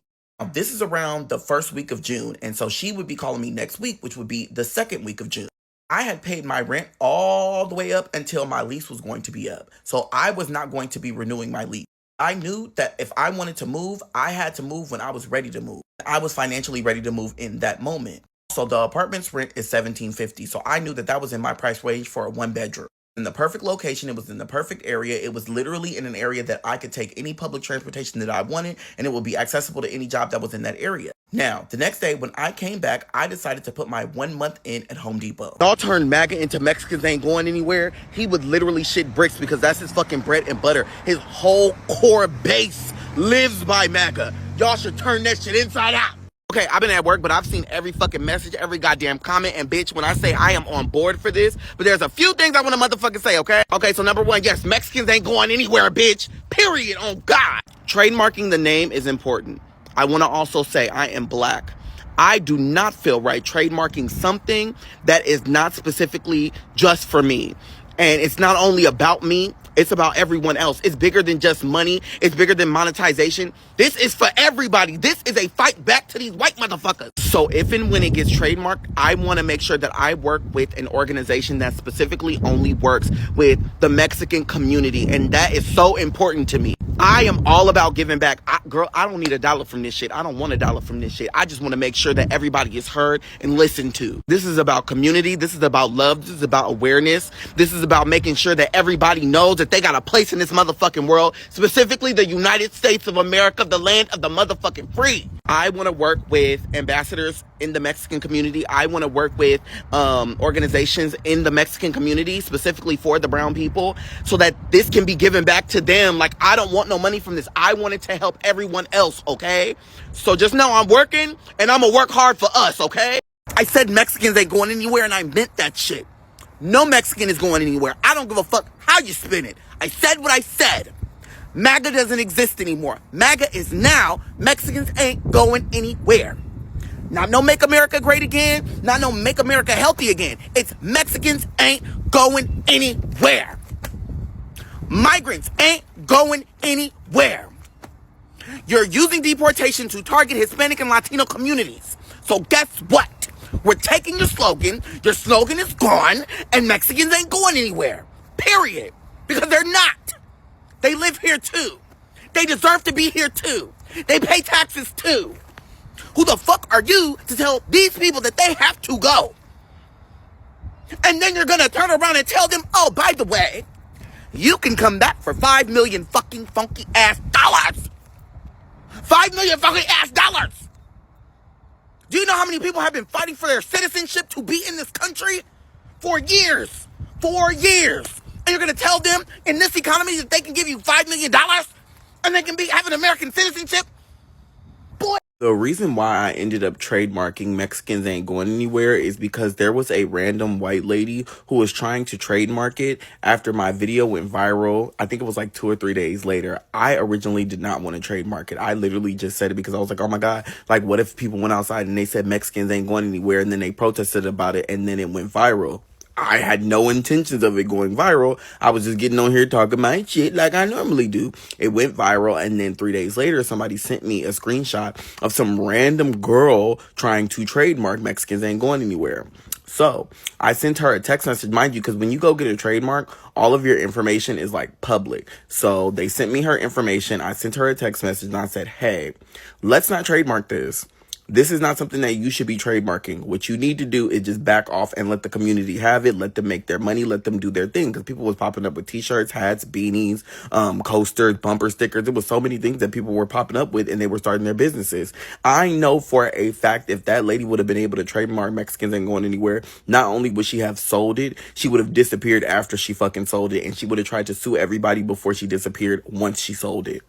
This is around the first week of June, and so she would be calling me next week, which would be the second week of June. I had paid my rent all the way up until my lease was going to be up. So I was not going to be renewing my lease. I knew that if I wanted to move, I had to move when I was ready to move. I was financially ready to move in that moment. So the apartment's rent is $1,750. So I knew that that was in my price range for a 1-bedroom. In the perfect location, it was in the perfect area. It was literally in an area that I could take any public transportation that I wanted, and it would be accessible to any job that was in that area. Now, the next day when I came back, I decided to put my 1 month in at Home Depot. Y'all turned MAGA into Mexicans ain't going anywhere. He would literally shit bricks because that's his fucking bread and butter. His whole core base lives by MAGA. Y'all should turn that shit inside out. Okay, I've been at work, but I've seen every fucking message, every goddamn comment, and bitch, when I say I am on board for this, but there's a few things I want to motherfucking say, okay? Okay, so number one, yes, Mexicans ain't going anywhere, bitch. Period, on God. Trademarking the name is important. I want to also say I am black. I do not feel right trademarking something that is not specifically just for me. And it's not only about me, it's about everyone else. It's bigger than just money. It's bigger than monetization. This is for everybody. This is a fight back to these white motherfuckers. So if and when it gets trademarked, I want to make sure that I work with an organization that specifically only works with the Mexican community. And that is so important to me. I am all about giving back. Girl, I don't need $1 from this shit. I don't want $1 from this shit. I just want to make sure that everybody is heard and listened to. This is about community. This is about love. This is about awareness. This is about making sure that everybody knows that they got a place in this motherfucking world, specifically the United States of America, the land of the motherfucking free. I want to work with ambassadors in the Mexican community. I want to work with organizations in the Mexican community, specifically for the brown people, so that this can be given back to them. Like, I don't want no money from this. I want it to help everyone else, okay? So just know I'm working, and I'm gonna work hard for us, okay? I said Mexicans ain't going anywhere, and I meant that shit. No Mexican is going anywhere. I don't give a fuck how you spin it. I said what I said. MAGA doesn't exist anymore. MAGA is now Mexicans ain't going anywhere. Not no make America great again. Not no make America healthy again. It's Mexicans ain't going anywhere. Migrants ain't going anywhere. You're using deportation to target Hispanic and Latino communities. So guess what? We're taking your slogan is gone, and Mexicans ain't going anywhere. Period. Because they're not. They live here too. They deserve to be here too. They pay taxes too. Who the fuck are you to tell these people that they have to go? And then you're gonna turn around and tell them, oh, by the way, you can come back for 5 million fucking funky ass dollars. 5 million funky ass dollars. Do you know how many people have been fighting for their citizenship to be in this country? For years. 4 years. And you're going to tell them in this economy that they can give you $5 million and they can have an American citizenship? Boy. The reason why I ended up trademarking Mexicans ain't going anywhere is because there was a random white lady who was trying to trademark it after my video went viral. I think it was like 2 or 3 days later. I originally did not want to trademark it. I literally just said it because I was like, oh my God, like what if people went outside and they said Mexicans ain't going anywhere, and then they protested about it and then it went viral. I had no intentions of it going viral. I was just getting on here talking my shit like I normally do. It went viral, and then 3 days later, somebody sent me a screenshot of some random girl trying to trademark Mexicans ain't going anywhere. So I sent her a text message, mind you, because when you go get a trademark, all of your information is like public. So they sent me her information. I sent her a text message and I said, hey, let's not trademark this. This is not something that you should be trademarking. What you need to do is just back off and let the community have it. Let them make their money. Let them do their thing. Because people was popping up with t-shirts, hats, beanies, coasters, bumper stickers. There was so many things that people were popping up with, and they were starting their businesses. I know for a fact if that lady would have been able to trademark Mexicans Ain't Going Anywhere, not only would she have sold it, she would have disappeared after she fucking sold it, and she would have tried to sue everybody before she disappeared once she sold it.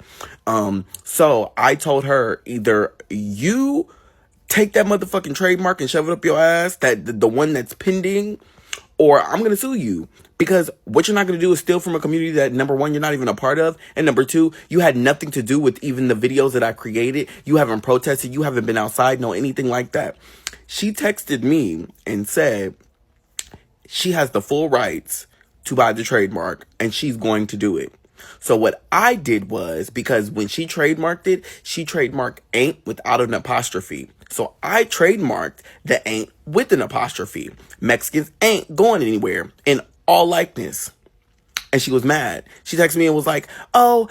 So I told her, either you take that motherfucking trademark and shove it up your ass, that the one that's pending, or I'm going to sue you. Because what you're not going to do is steal from a community that, number one, you're not even a part of. And number two, you had nothing to do with even the videos that I created. You haven't protested. You haven't been outside. No, anything like that. She texted me and said she has the full rights to buy the trademark and she's going to do it. So what I did was, because when she trademarked it, she trademarked ain't without an apostrophe. So I trademarked the ain't with an apostrophe. Mexicans ain't going anywhere in all likeness. And she was mad. She texted me and was like, oh,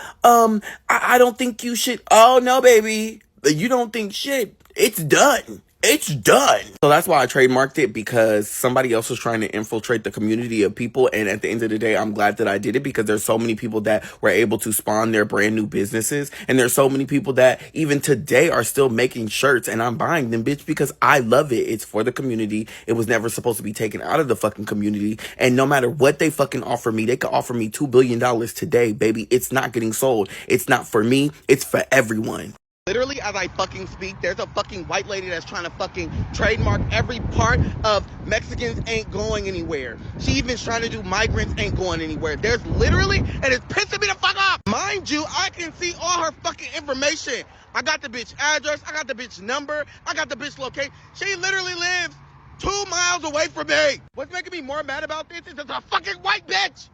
I don't think you should. Oh, no, baby. You don't think shit. It's done. It's done. So that's why I trademarked it, because somebody else was trying to infiltrate the community of people. And at the end of the day, I'm glad that I did it, because there's so many people that were able to spawn their brand new businesses. And there's so many people that even today are still making shirts, and I'm buying them, bitch, because I love it. It's for the community. It was never supposed to be taken out of the fucking community. And no matter what they fucking offer me, they could offer me $2 billion today, baby. It's not getting sold. It's not for me. It's for everyone. Literally, as I fucking speak, there's a fucking white lady that's trying to fucking trademark every part of Mexicans Ain't Going Anywhere. She even trying to do Migrants Ain't Going Anywhere. There's literally, and it's pissing me the fuck off. Mind you, I can see all her fucking information. I got the bitch address. I got the bitch number. I got the bitch location. She literally lives 2 miles away from me. What's making me more mad about this is it's a fucking white bitch.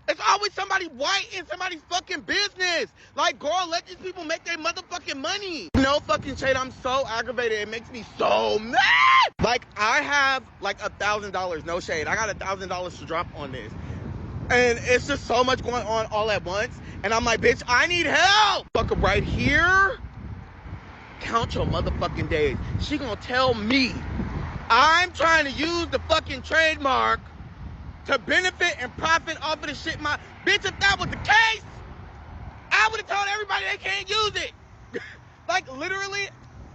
It's always somebody white in somebody's fucking business. Like, girl, let these people make their motherfucking money. No fucking shade. I'm so aggravated. It makes me so mad. Like, I have like $1,000. No shade. I got $1,000 to drop on this. And it's just so much going on all at once. And I'm like, bitch, I need help. Fucking right here. Count your motherfucking days. She gonna tell me I'm trying to use the fucking trademark to benefit and profit off of the shit. My bitch, if that was the case, I would have told everybody they can't use it. Like, literally,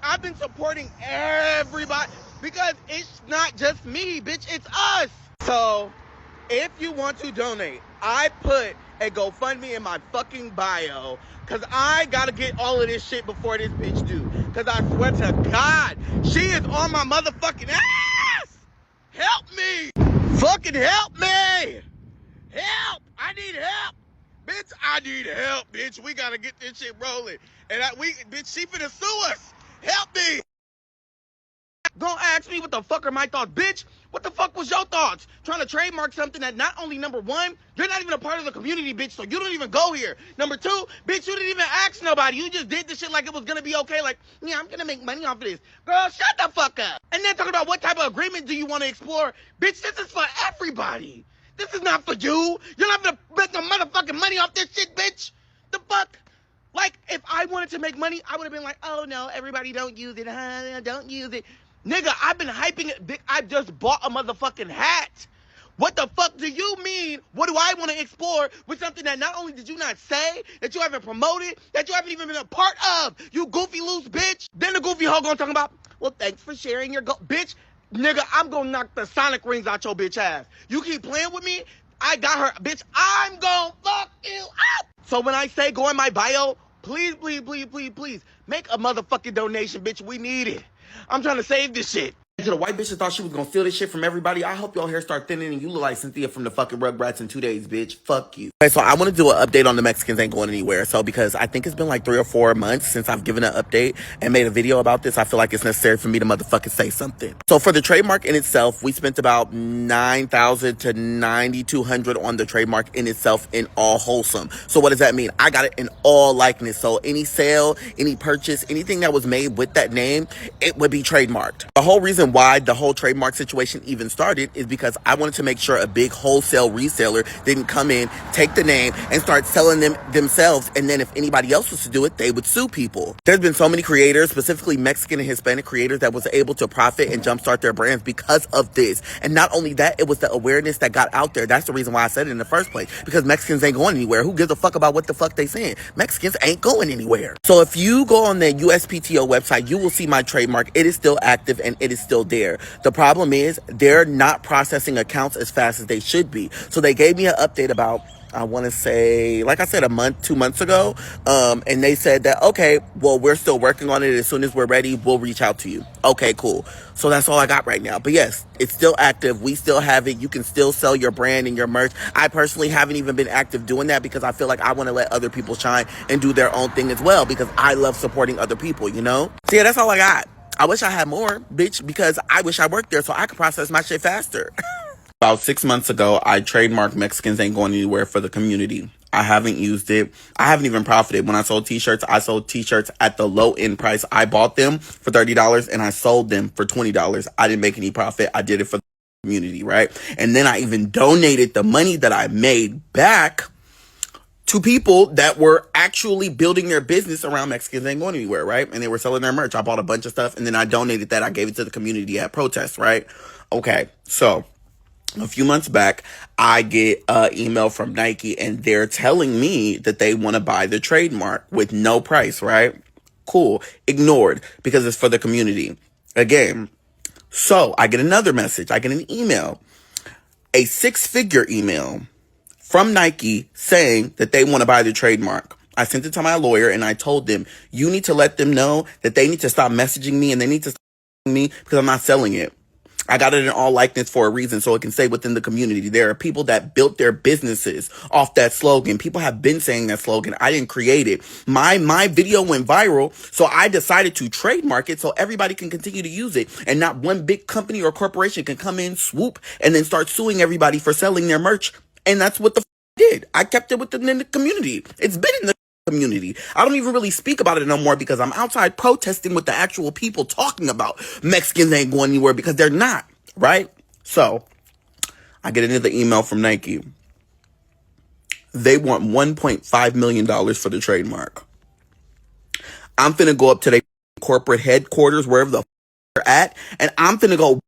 I've been supporting everybody, because it's not just me, bitch, it's us. So if you want to donate, I put a GoFundMe in my fucking bio, because I gotta get all of this shit before this bitch do. Because I swear to God, she is on my motherfucking ass. Help me. Fucking help me! Help! I need help! Bitch, I need help, bitch. We gotta get this shit rolling. And bitch, she finna sue us. Help me! Don't ask me what the fuck are my thoughts. Bitch, what the fuck was your thoughts? Trying to trademark something that not only, number one, you're not even a part of the community, bitch, so you don't even go here. Number two, bitch, you didn't even ask nobody. You just did this shit like it was gonna be okay. Like, yeah, I'm gonna make money off of this. Girl, shut the fuck up. And then talking about what type of agreement do you want to explore. Bitch, this is for everybody. This is not for you. You're not gonna make no motherfucking money off this shit, bitch. The fuck? Like, if I wanted to make money, I would have been like, oh no, everybody don't use it, huh? Don't use it. Nigga, I've been hyping it. I just bought a motherfucking hat. What the fuck do you mean? What do I want to explore with something that not only did you not say, that you haven't promoted, that you haven't even been a part of, you goofy loose bitch? Then the goofy hoe gonna talk about, well, thanks for sharing your bitch. Nigga, I'm gonna knock the sonic rings out your bitch ass. You keep playing with me, I got her. Bitch, I'm gonna fuck you up. So when I say go in my bio, please, please, please, please, please, make a motherfucking donation, bitch. We need it. I'm trying to save this shit. To the white bitch that thought she was gonna steal this shit from everybody, I hope your hair start thinning and you look like Cynthia from the fucking Rugrats in 2 days, bitch. Fuck you. Okay, so I want to do an update on the Mexicans Ain't Going Anywhere. So because I think it's been like 3 or 4 months since I've given an update and made a video about this, I feel like it's necessary for me to motherfucking say something. So for the trademark in itself, we spent about $9,000 to $9,200 on the trademark in itself in all wholesome. So what does that mean? I got it in all likeness. So any sale, any purchase, anything that was made with that name, it would be trademarked. The whole reason reason why the whole trademark situation even started is because I wanted to make sure a big wholesale reseller didn't come in, take the name, and start selling them themselves. And then if anybody else was to do it, they would sue people. There's been so many creators, specifically Mexican and Hispanic creators, that was able to profit and jumpstart their brands because of this. And not only that, it was the awareness that got out there. That's the reason why I said it in the first place. Because Mexicans ain't going anywhere. Who gives a fuck about what the fuck they saying? Mexicans ain't going anywhere. So if you go on the USPTO website, you will see my trademark. It is still active and it is still there. The problem is they're not processing accounts as fast as they should be. So they gave me an update about, I want to say, like I said, a month, 2 months ago. And they said that, okay, well, we're still working on it. As soon as we're ready, we'll reach out to you. Okay, cool. So that's all I got right now. But yes, it's still active. We still have it. You can still sell your brand and your merch. I personally haven't even been active doing that because I feel like I want to let other people shine and do their own thing as well because I love supporting other people, you know? So yeah, that's all I got. I wish I had more, bitch, because I wish I worked there so I could process my shit faster. About 6 months ago, I trademarked Mexicans Ain't Going Anywhere for the community. I haven't used it. I haven't even profited. When I sold t-shirts, I sold t-shirts at the low end price. I bought them for $30 and I sold them for $20. I didn't make any profit. I did it for the community, right? And then I even donated the money that I made back to people that were actually building their business around Mexicans Ain't Going Anywhere, right? And they were selling their merch. I bought a bunch of stuff and then I donated that. I gave it to the community at protests, right? Okay, so a few months back, I get an email from Nike and they're telling me that they want to buy the trademark with no price, right? Cool. Ignored because it's for the community. Again, so I get another message. I get an email, a 6-figure email from Nike saying that they want to buy the trademark. I sent it to my lawyer and I told them, you need to let them know that they need to stop messaging me and they need to stop me because I'm not selling it. I got it in all likeness for a reason so it can stay within the community. There are people that built their businesses off that slogan. People have been saying that slogan. I didn't create it. My video went viral, so I decided to trademark it so everybody can continue to use it. And not one big company or corporation can come in, swoop, and then start suing everybody for selling their merch. And that's what the I did. I kept it within the community. It's been in the community. I don't even really speak about it no more because I'm outside protesting with the actual people talking about Mexicans ain't going anywhere because they're not, right? So I get another email from Nike. They want $1.5 million for the trademark. I'm finna go up to their corporate headquarters, wherever the they're at, and I'm finna go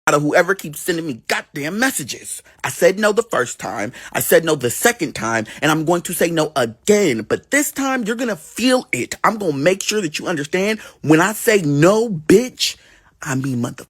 out of whoever keeps sending me goddamn messages. I said no the first time. I said no the second time. And I'm going to say no again. But this time, you're going to feel it. I'm going to make sure that you understand when I say no, bitch, I mean mother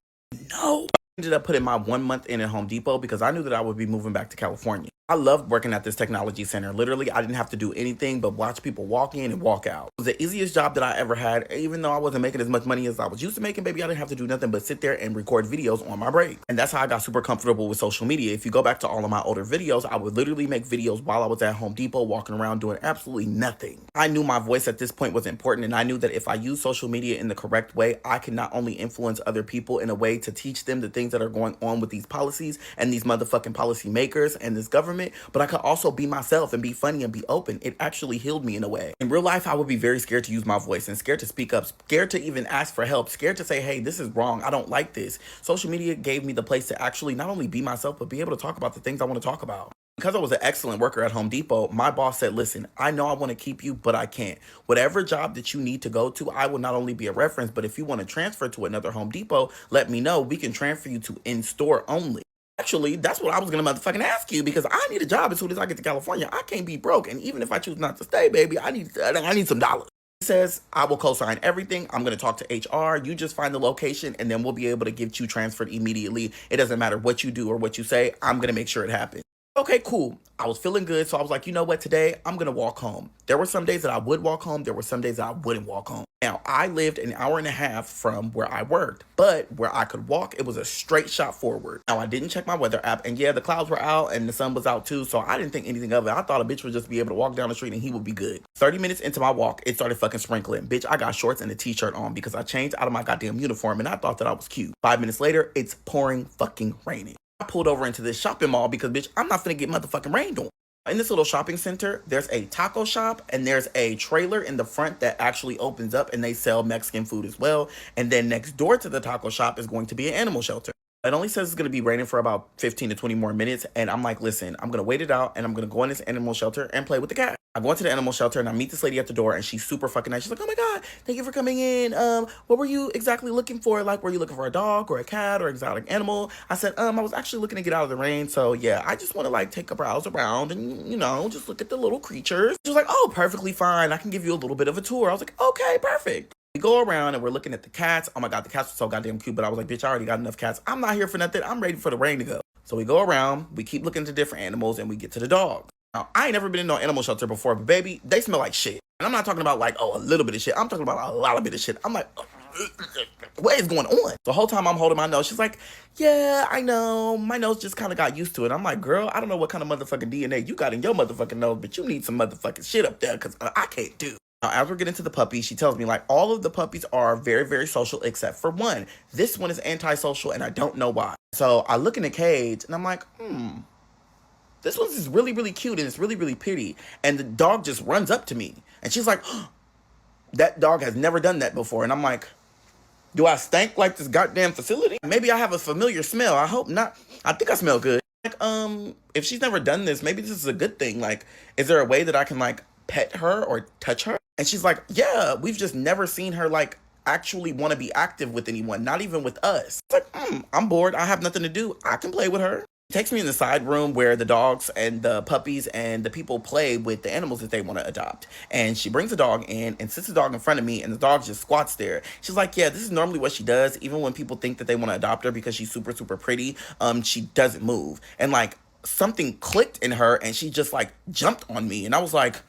no. I ended up putting my 1 month in at Home Depot because I knew that I would be moving back to California. I loved working at this technology center. Literally, I didn't have to do anything but watch people walk in and walk out. It was the easiest job that I ever had. Even though I wasn't making as much money as I was used to making, baby, I didn't have to do nothing but sit there and record videos on my break. And that's how I got super comfortable with social media. If you go back to all of my older videos, I would literally make videos while I was at Home Depot, walking around doing absolutely nothing. I knew my voice at this point was important, and I knew that if I use social media in the correct way, I can not only influence other people in a way to teach them the things that are going on with these policies and these motherfucking policy makers and this government, but I could also be myself and be funny and be open. It actually healed me in a way. In real life, I would be very scared to use my voice and scared to speak up, scared to even ask for help, scared to say, hey, this is wrong. I don't like this. Social media gave me the place to actually not only be myself, but be able to talk about the things I want to talk about. Because I was an excellent worker at Home Depot, my boss said, listen, I know I want to keep you, but I can't. Whatever job that you need to go to, I will not only be a reference, but if you want to transfer to another Home Depot, let me know. We can transfer you to in-store only. Actually, that's what I was going to motherfucking ask you because I need a job as soon as I get to California. I can't be broke. And even if I choose not to stay, baby, I need some dollars. He says, I will co-sign everything. I'm going to talk to HR. You just find the location and then we'll be able to get you transferred immediately. It doesn't matter what you do or what you say. I'm going to make sure it happens. Okay, cool. I was feeling good. So I was like, you know what? Today, I'm going to walk home. There were some days that I would walk home. There were some days that I wouldn't walk home. Now, I lived an hour and a half from where I worked, but where I could walk, it was a straight shot forward. Now, I didn't check my weather app, and yeah, the clouds were out and the sun was out too, so I didn't think anything of it. I thought a bitch would just be able to walk down the street and he would be good. 30 minutes into my walk, it started fucking sprinkling. Bitch, I got shorts and a t-shirt on because I changed out of my goddamn uniform and I thought that I was cute. 5 minutes later, it's pouring fucking raining. I pulled over into this shopping mall because, bitch, I'm not finna get motherfucking rained on. In this little shopping center, there's a taco shop and there's a trailer in the front that actually opens up and they sell Mexican food as well. And then next door to the taco shop is going to be an animal shelter. It only says it's going to be raining for about 15 to 20 more minutes. And I'm like, listen, I'm going to wait it out and I'm going to go in this animal shelter and play with the cat. I go into the animal shelter and I meet this lady at the door and she's super fucking nice. She's like, oh my God, thank you for coming in. What were you exactly looking for? Like, were you looking for a dog or a cat or exotic animal? I said, I was actually looking to get out of the rain. So yeah, I just want to like take a browse around and, you know, just look at the little creatures. She was like, oh, perfectly fine. I can give you a little bit of a tour. I was like, okay, perfect. We go around and we're looking at the cats. Oh my God, the cats were so goddamn cute. But I was like, bitch, I already got enough cats. I'm not here for nothing. I'm ready for the rain to go. So we go around, we keep looking at different animals and we get to the dogs. Now, I ain't never been in no animal shelter before, but baby, they smell like shit. And I'm not talking about like, oh, a little bit of shit. I'm talking about a lot of bit of shit. I'm like, what is going on? The whole time I'm holding my nose, she's like, yeah, I know. My nose just kind of got used to it. I'm like, girl, I don't know what kind of motherfucking DNA you got in your motherfucking nose, but you need some motherfucking shit up there because I can't do. Now, as we're getting to the puppies, she tells me, like, all of the puppies are very, very social except for one. This one is antisocial, and I don't know why. So I look in the cage, and I'm like, this one's just really, really cute, and it's really, really pretty. And the dog just runs up to me. And she's like, that dog has never done that before. And I'm like, do I stink like this goddamn facility? Maybe I have a familiar smell. I hope not. I think I smell good. Like, if she's never done this, maybe this is a good thing. Like, is there a way that I can, like, pet her or touch her? And she's like, yeah, we've just never seen her, like, actually want to be active with anyone, not even with us. It's like, I'm bored. I have nothing to do. I can play with her. She takes me in the side room where the dogs and the puppies and the people play with the animals that they want to adopt. And she brings the dog in and sits the dog in front of me, and the dog just squats there. She's like, yeah, this is normally what she does. Even when people think that they want to adopt her because she's super, super pretty, she doesn't move. And, like, something clicked in her, and she just, like, jumped on me. And I was like,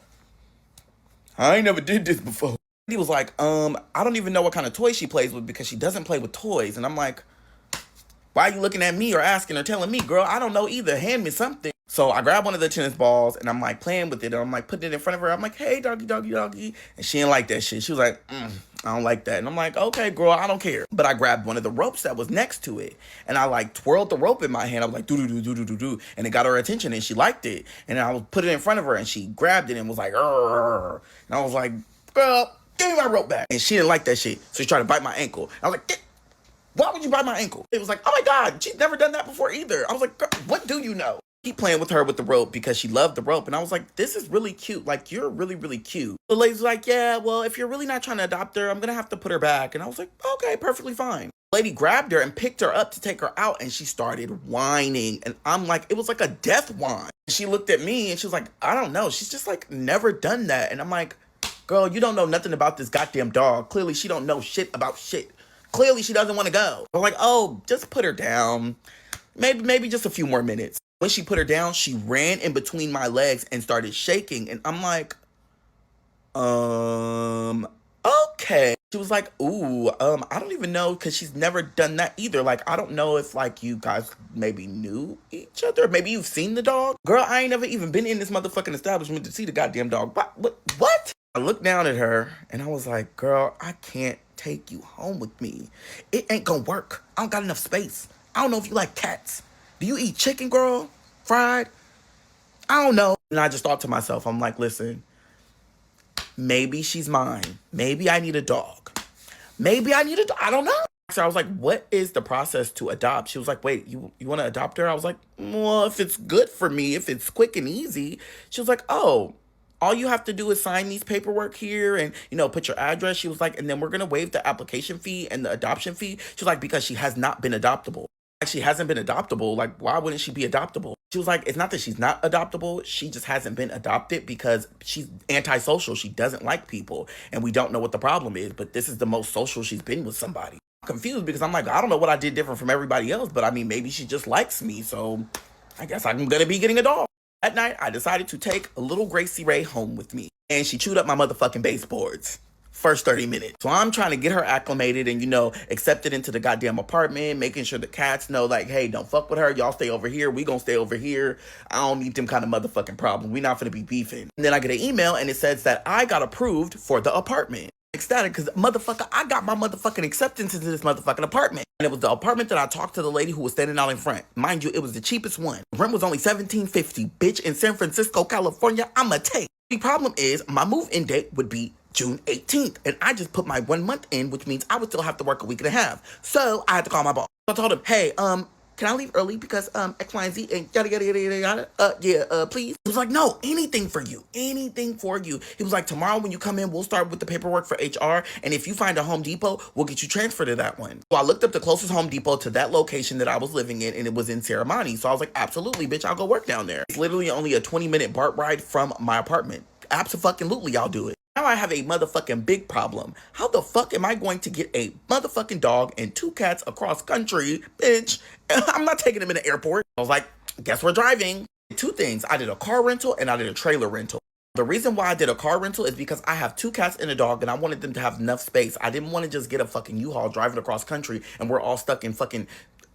I ain't never did this before. He was like, I don't even know what kind of toys she plays with because she doesn't play with toys. And I'm like, why are you looking at me or asking or telling me, girl? I don't know either. Hand me something. So I grabbed one of the tennis balls and I'm like playing with it. And I'm like putting it in front of her. I'm like, hey, doggy, doggy, doggy. And she didn't like that shit. She was like, I don't like that. And I'm like, okay, girl, I don't care. But I grabbed one of the ropes that was next to it. And I like twirled the rope in my hand. I was like, do. And it got her attention and she liked it. And I put it in front of her and she grabbed it and was like, Arr. And I was like, girl, give me my rope back. And she didn't like that shit. So she tried to bite my ankle. I was like, why would you bite my ankle? It was like, oh my God, she's never done that before either. I was like, what do you know? Keep playing with her with the rope because she loved the rope. And I was like, this is really cute. Like, you're really, really cute. The lady's like, yeah, well, if you're really not trying to adopt her, I'm going to have to put her back. And I was like, okay, perfectly fine. The lady grabbed her and picked her up to take her out. And she started whining. And I'm like, it was like a death whine. She looked at me and she was like, I don't know. She's just like never done that. And I'm like, girl, you don't know nothing about this goddamn dog. Clearly, she don't know shit about shit. Clearly, she doesn't want to go. I'm like, oh, just put her down. Maybe just a few more minutes. When she put her down, she ran in between my legs and started shaking. And I'm like, okay. She was like, ooh, I don't even know because she's never done that either. Like, I don't know if, like, you guys maybe knew each other. Maybe you've seen the dog. Girl, I ain't never even been in this motherfucking establishment to see the goddamn dog. What? I looked down at her and I was like, girl, I can't take you home with me. It ain't gonna work. I don't got enough space. I don't know if you like cats. Do you eat chicken, girl? Fried? I don't know. And I just thought to myself, I'm like, listen, maybe she's mine. Maybe I need a dog. Maybe I need a dog. I don't know. So I was like, what is the process to adopt? She was like, wait, you want to adopt her? I was like, well, if it's good for me, if it's quick and easy. She was like, oh, all you have to do is sign these paperwork here and, you know, put your address. She was like, and then we're going to waive the application fee and the adoption fee. She was like, because she has not been adoptable. Like, she hasn't been adoptable. Like, why wouldn't she be adoptable? She was like, it's not that she's not adoptable. She just hasn't been adopted because she's antisocial. She doesn't like people. And we don't know what the problem is. But this is the most social she's been with somebody. I'm confused because I'm like, I don't know what I did different from everybody else. But I mean, maybe she just likes me. So I guess I'm going to be getting a dog. At night, I decided to take a little Gracie Ray home with me. And she chewed up my motherfucking baseboards. First 30 minutes. So I'm trying to get her acclimated and, you know, accepted into the goddamn apartment, making sure the cats know, like, hey, don't fuck with her. Y'all stay over here. We gonna stay over here. I don't need them kind of motherfucking problem. We not gonna be beefing. And then I get an email and it says that I got approved for the apartment. ecstatic because motherfucker, I got my motherfucking acceptance into this motherfucking apartment. And it was the apartment that I talked to the lady who was standing out in front. Mind you, it was the cheapest one. Rent was only $17.50. Bitch, in San Francisco, California, I'ma take. The problem is my move-in date would be June 18th. And I just put my 1 month in, which means I would still have to work a week and a half. So I had to call my boss. I told him, hey, can I leave early because X, Y, and Z and yada yada yada yada please. He was like, no, anything for you. Anything for you. He was like, tomorrow when you come in, we'll start with the paperwork for HR, and if you find a Home Depot, we'll get you transferred to that one. So I looked up the closest Home Depot to that location that I was living in, and it was in Serramonte. So I was like, absolutely, bitch, I'll go work down there. It's literally only a 20-minute BART ride from my apartment. Absolutely, I'll do it. Now I have a motherfucking big problem. How the fuck am I going to get a motherfucking dog and 2 cats across country, bitch? I'm not taking them in the airport. I was like, guess we're driving. 2 things. I did a car rental and I did a trailer rental. The reason why I did a car rental is because I have 2 cats and a dog and I wanted them to have enough space. I didn't want to just get a fucking U-Haul driving across country and we're all stuck in the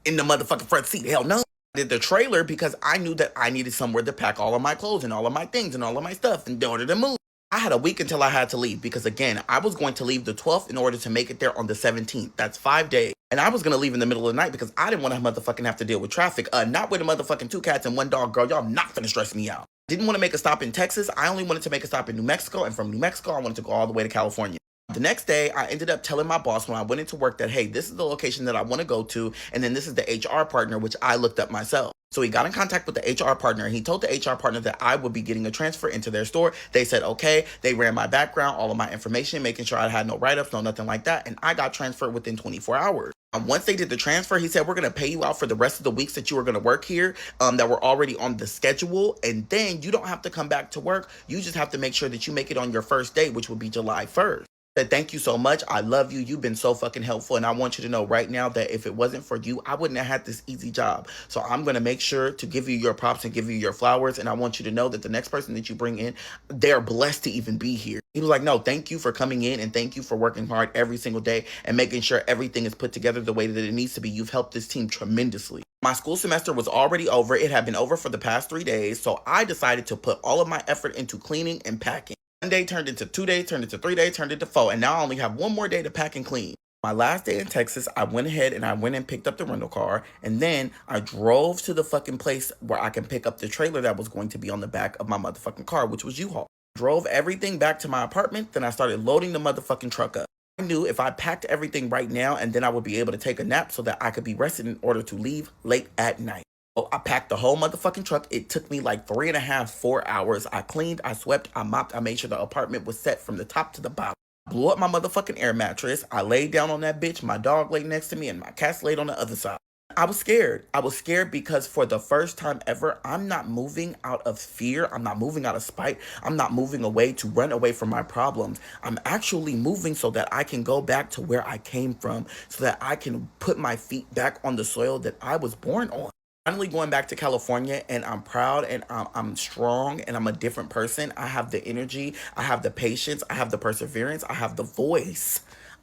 motherfucking front seat. Hell no. I did the trailer because I knew that I needed somewhere to pack all of my clothes and all of my things and all of my stuff in order to move. I had a week until I had to leave because, again, I was going to leave the 12th in order to make it there on the 17th. That's 5 days. And I was going to leave in the middle of the night because I didn't want to motherfucking have to deal with traffic. Not with a motherfucking 2 cats and 1 dog, girl. Y'all not finna stress me out. Didn't want to make a stop in Texas. I only wanted to make a stop in New Mexico. And from New Mexico, I wanted to go all the way to California. The next day, I ended up telling my boss when I went into work that, hey, this is the location that I want to go to. And then this is the HR partner, which I looked up myself. So he got in contact with the HR partner and he told the HR partner that I would be getting a transfer into their store. They said, okay, they ran my background, all of my information, making sure I had no write-ups, no nothing like that. And I got transferred within 24 hours. Once they did the transfer, he said, we're going to pay you out for the rest of the weeks that you were going to work here that were already on the schedule. And then you don't have to come back to work. You just have to make sure that you make it on your first day, which would be July 1st. Said, thank you so much. I love you. You've been so fucking helpful. And I want you to know right now that if it wasn't for you, I wouldn't have had this easy job. So I'm going to make sure to give you your props and give you your flowers. And I want you to know that the next person that you bring in, they're blessed to even be here. He was like, no, thank you for coming in and thank you for working hard every single day and making sure everything is put together the way that it needs to be. You've helped this team tremendously. My school semester was already over. It had been over for the past 3 days. So I decided to put all of my effort into cleaning and packing. 1 day turned into 2 days, turned into 3 days, turned into 4, and now I only have 1 more day to pack and clean. My last day in Texas, I went ahead and I went and picked up the rental car, and then I drove to the fucking place where I can pick up the trailer that was going to be on the back of my motherfucking car, which was U-Haul. Drove everything back to my apartment, then I started loading the motherfucking truck up. I knew if I packed everything right now, and then I would be able to take a nap so that I could be rested in order to leave late at night. I packed the whole motherfucking truck. It took me like 3.5, 4 hours. I cleaned, I swept, I mopped, I made sure the apartment was set from the top to the bottom. Blew up my motherfucking air mattress. I laid down on that bitch. My dog laid next to me and my cats laid on the other side. I was scared. I was scared because for the first time ever, I'm not moving out of fear. I'm not moving out of spite. I'm not moving away to run away from my problems. I'm actually moving so that I can go back to where I came from, so that I can put my feet back on the soil that I was born on. Finally going back to California, and I'm proud and I'm strong and I'm a different person. I have the energy, I have the patience, I have the perseverance, I have the voice.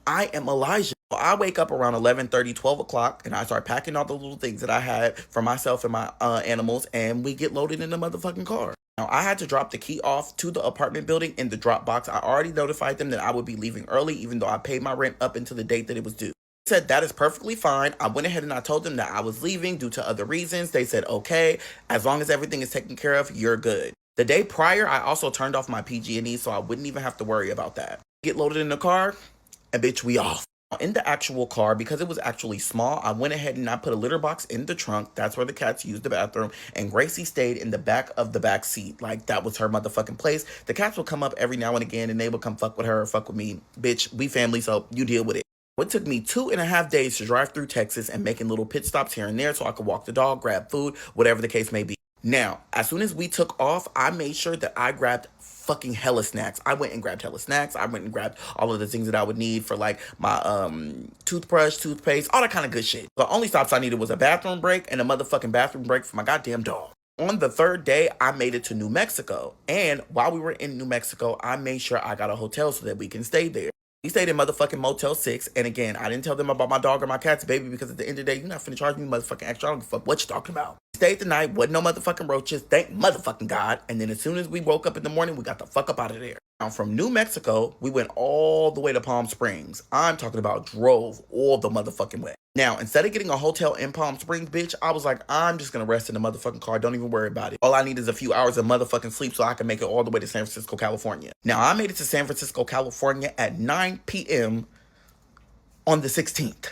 I am Elijah. I wake up around 11:30, 12 o'clock, and I start packing all the little things that I had for myself and my animals, and we get loaded in the motherfucking car. Now, I had to drop the key off to the apartment building in the drop box. I already notified them that I would be leaving early, even though I paid my rent up until the date that it was due. Said that is perfectly fine. I went ahead and I told them that I was leaving due to other reasons. They said, okay, as long as everything is taken care of, you're good. The day prior, I also turned off my PG&E, so I wouldn't even have to worry about that. Get loaded in the car, and bitch, we off. In the actual car, because it was actually small, I went ahead and I put a litter box in the trunk. That's where the cats used the bathroom. And Gracie stayed in the back of the back seat. Like, that was her motherfucking place. The cats would come up every now and again, and they would come fuck with her or fuck with me. Bitch, we family, so you deal with it. It took me 2.5 days to drive through Texas and making little pit stops here and there so I could walk the dog, grab food, whatever the case may be. Now, as soon as we took off, I made sure that I grabbed fucking hella snacks. I went and grabbed hella snacks. I went and grabbed all of the things that I would need for like my toothbrush, toothpaste, all that kind of good shit. The only stops I needed was a bathroom break and a motherfucking bathroom break for my goddamn dog. On the 3rd day, I made it to New Mexico. And while we were in New Mexico, I made sure I got a hotel so that we can stay there. We stayed in motherfucking Motel 6, and again, I didn't tell them about my dog or my cats, baby, because at the end of the day, you're not finna charge me motherfucking extra. I don't give a fuck what you talking about. We stayed the night, wasn't no motherfucking roaches, thank motherfucking God, and then as soon as we woke up in the morning, we got the fuck up out of there. Now, from New Mexico, we went all the way to Palm Springs. I'm talking about drove all the motherfucking way. Now, instead of getting a hotel in Palm Springs, bitch, I was like, I'm just gonna rest in the motherfucking car. Don't even worry about it. All I need is a few hours of motherfucking sleep so I can make it all the way to San Francisco, California. Now, I made it to San Francisco, California at 9 p.m. on the 16th.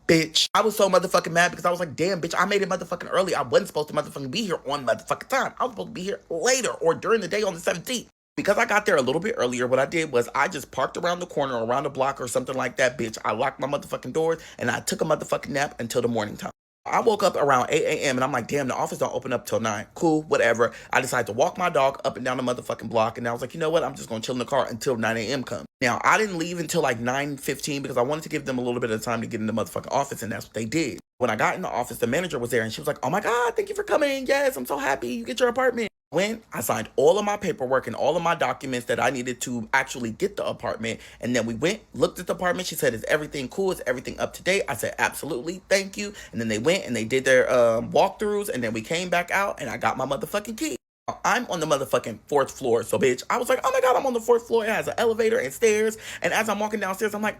Bitch, I was so motherfucking mad because I was like, damn, bitch, I made it motherfucking early. I wasn't supposed to motherfucking be here on motherfucking time. I was supposed to be here later or during the day on the 17th. Because I got there a little bit earlier, what I did was I just parked around the corner, around the block or something like that, bitch. I locked my motherfucking doors and I took a motherfucking nap until the morning time. I woke up around 8 a.m. and I'm like, damn, the office don't open up till 9. Cool, whatever. I decided to walk my dog up and down the motherfucking block. And I was like, you know what? I'm just going to chill in the car until 9 a.m. comes. Now, I didn't leave until like 9:15 because I wanted to give them a little bit of time to get in the motherfucking office. And that's what they did. When I got in the office, the manager was there and she was like, oh my God, thank you for coming. Yes, I'm so happy you get your apartment. When I signed all of my paperwork and all of my documents that I needed to actually get the apartment, and then we went, looked at the apartment. She said, is everything cool? Is everything up to date? I said, absolutely, thank you. And then they went and they did their walkthroughs, and then we came back out and I got my motherfucking key. I'm on the motherfucking 4th floor. So, bitch, I was like, oh my God, I'm on the 4th floor. It has an elevator and stairs. And as I'm walking downstairs, I'm like,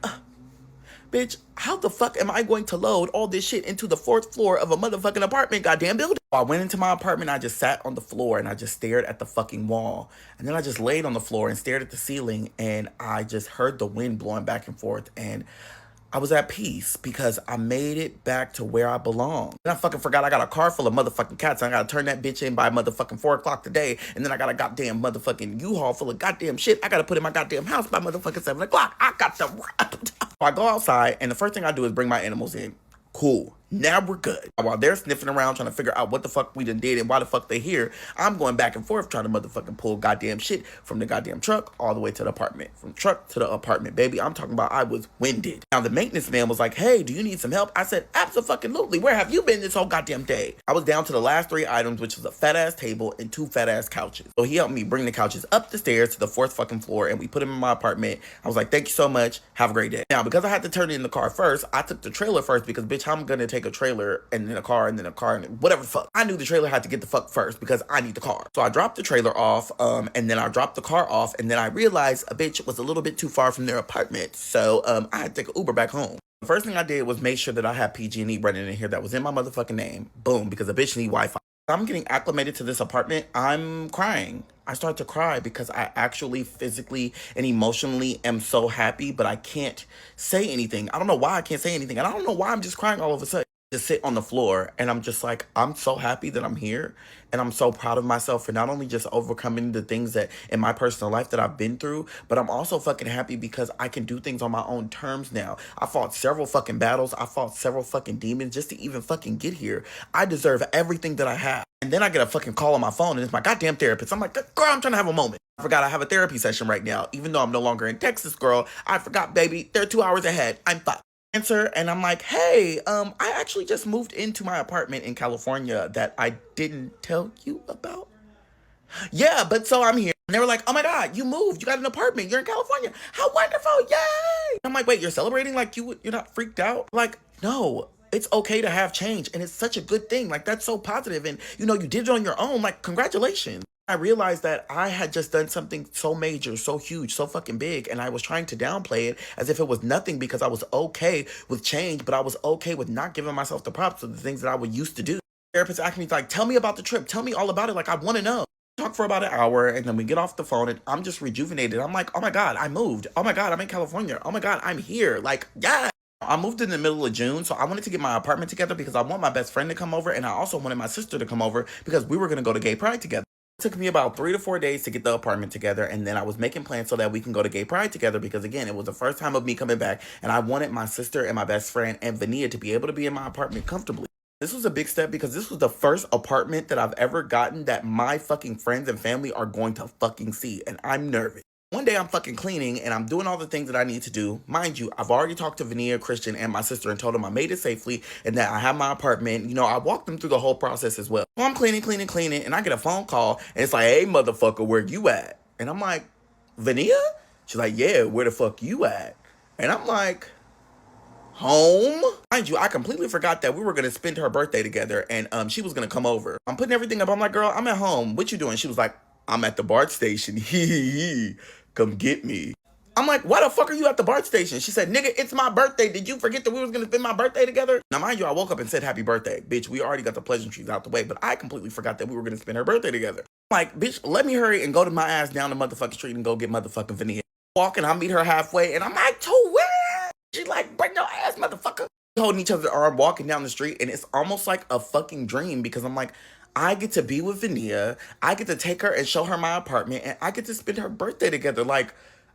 bitch, how the fuck am I going to load all this shit into the 4th floor of a motherfucking apartment, goddamn building? I went into my apartment, I just sat on the floor and I just stared at the fucking wall. And then I just laid on the floor and stared at the ceiling and I just heard the wind blowing back and forth. And I was at peace because I made it back to where I belong. And I fucking forgot I got a car full of motherfucking cats. And I gotta turn that bitch in by motherfucking 4 o'clock today. And then I got a goddamn motherfucking U-Haul full of goddamn shit I gotta put in my goddamn house by motherfucking 7 o'clock. I got the... I go outside and the first thing I do is bring my animals in. Cool. Now we're good. While they're sniffing around trying to figure out what the fuck we done did and why the fuck they here, I'm going back and forth trying to motherfucking pull goddamn shit from the goddamn truck all the way to the apartment. From truck to the apartment, baby. I'm talking about I was winded. Now the maintenance man was like, hey, do you need some help? I said, absolutely. Where have you been this whole goddamn day? I was down to the last 3 items, which was a fat ass table and 2 fat ass couches. So he helped me bring the couches up the stairs to the 4th fucking floor and we put them in my apartment. I was like, thank you so much. Have a great day. Now, because I had to turn in the car first, I took the trailer first because bitch, I'm gonna take a trailer and then a car and then a car and whatever the fuck. I knew the trailer had to get the fuck first because I need the car. So I dropped the trailer off and then I dropped the car off and then I realized a bitch was a little bit too far from their apartment. So I had to take an Uber back home. The first thing I did was make sure that I had PG&E running in here that was in my motherfucking name. Boom, because a bitch need Wi-Fi. I'm getting acclimated to this apartment. I'm crying. I start to cry because I actually physically and emotionally am so happy, but I can't say anything. I don't know why I can't say anything. And I don't know why I'm just crying all of a sudden. Just sit on the floor and I'm just like, I'm so happy that I'm here and I'm so proud of myself for not only just overcoming the things that in my personal life that I've been through, but I'm also fucking happy because I can do things on my own terms now. I fought several fucking battles. I fought several fucking demons just to even fucking get here. I deserve everything that I have. And then I get a fucking call on my phone and it's my goddamn therapist. I'm like, girl, I'm trying to have a moment. I forgot I have a therapy session right now. Even though I'm no longer in Texas, girl, I forgot, baby. They're 2 hours ahead. I'm fucked. Answer and I'm like, hey, I actually just moved into my apartment in California that I didn't tell you about. Yeah, but so I'm here. And they were like, oh my God, you moved. You got an apartment. You're in California. How wonderful. Yay. I'm like, wait, you're celebrating like you're not freaked out? Like, no, it's okay to have change. And it's such a good thing. Like, that's so positive. And, you did it on your own. Like, congratulations. I realized that I had just done something so major, so huge, so fucking big, and I was trying to downplay it as if it was nothing because I was okay with change, but I was okay with not giving myself the props of the things that I would used to do. The therapist asked me, like, tell me about the trip. Tell me all about it. Like, I want to know. Talk for about an hour, and then we get off the phone, and I'm just rejuvenated. I'm like, oh my God, I moved. Oh my God, I'm in California. Oh my God, I'm here. Like, yeah. I moved in the middle of June, so I wanted to get my apartment together because I want my best friend to come over, and I also wanted my sister to come over because we were going to go to Gay Pride together. It took me about 3 to 4 days to get the apartment together, and then I was making plans so that we can go to Gay Pride together because, again, it was the first time of me coming back, and I wanted my sister and my best friend and Vania to be able to be in my apartment comfortably. This was a big step because this was the first apartment that I've ever gotten that my fucking friends and family are going to fucking see, and I'm nervous. One day I'm fucking cleaning and I'm doing all the things that I need to do. Mind you, I've already talked to Vania, Christian, and my sister and told them I made it safely and that I have my apartment. I walked them through the whole process as well. So I'm cleaning, and I get a phone call and it's like, hey, motherfucker, where you at? And I'm like, Vania? She's like, yeah, where the fuck you at? And I'm like, home? Mind you, I completely forgot that we were going to spend her birthday together and she was going to come over. I'm putting everything up. I'm like, girl, I'm at home. What you doing? She was like, I'm at the BART station. Come get me. I'm like, why the fuck are you at the BART station? She said, nigga, it's my birthday. Did you forget that we was going to spend my birthday together? Now, mind you, I woke up and said happy birthday. Bitch, we already got the pleasantries out the way, but I completely forgot that we were going to spend her birthday together. I'm like, bitch, let me hurry and go to my ass down the motherfucking street and go get motherfucking Vanilla. Walking, I meet her halfway, and I'm like, to where? She's like, bring your ass, motherfucker. Holding each other's arm, walking down the street, and it's almost like a fucking dream because I'm like, I get to be with Vanilla, I get to take her and show her my apartment, and I get to spend her birthday together. Like,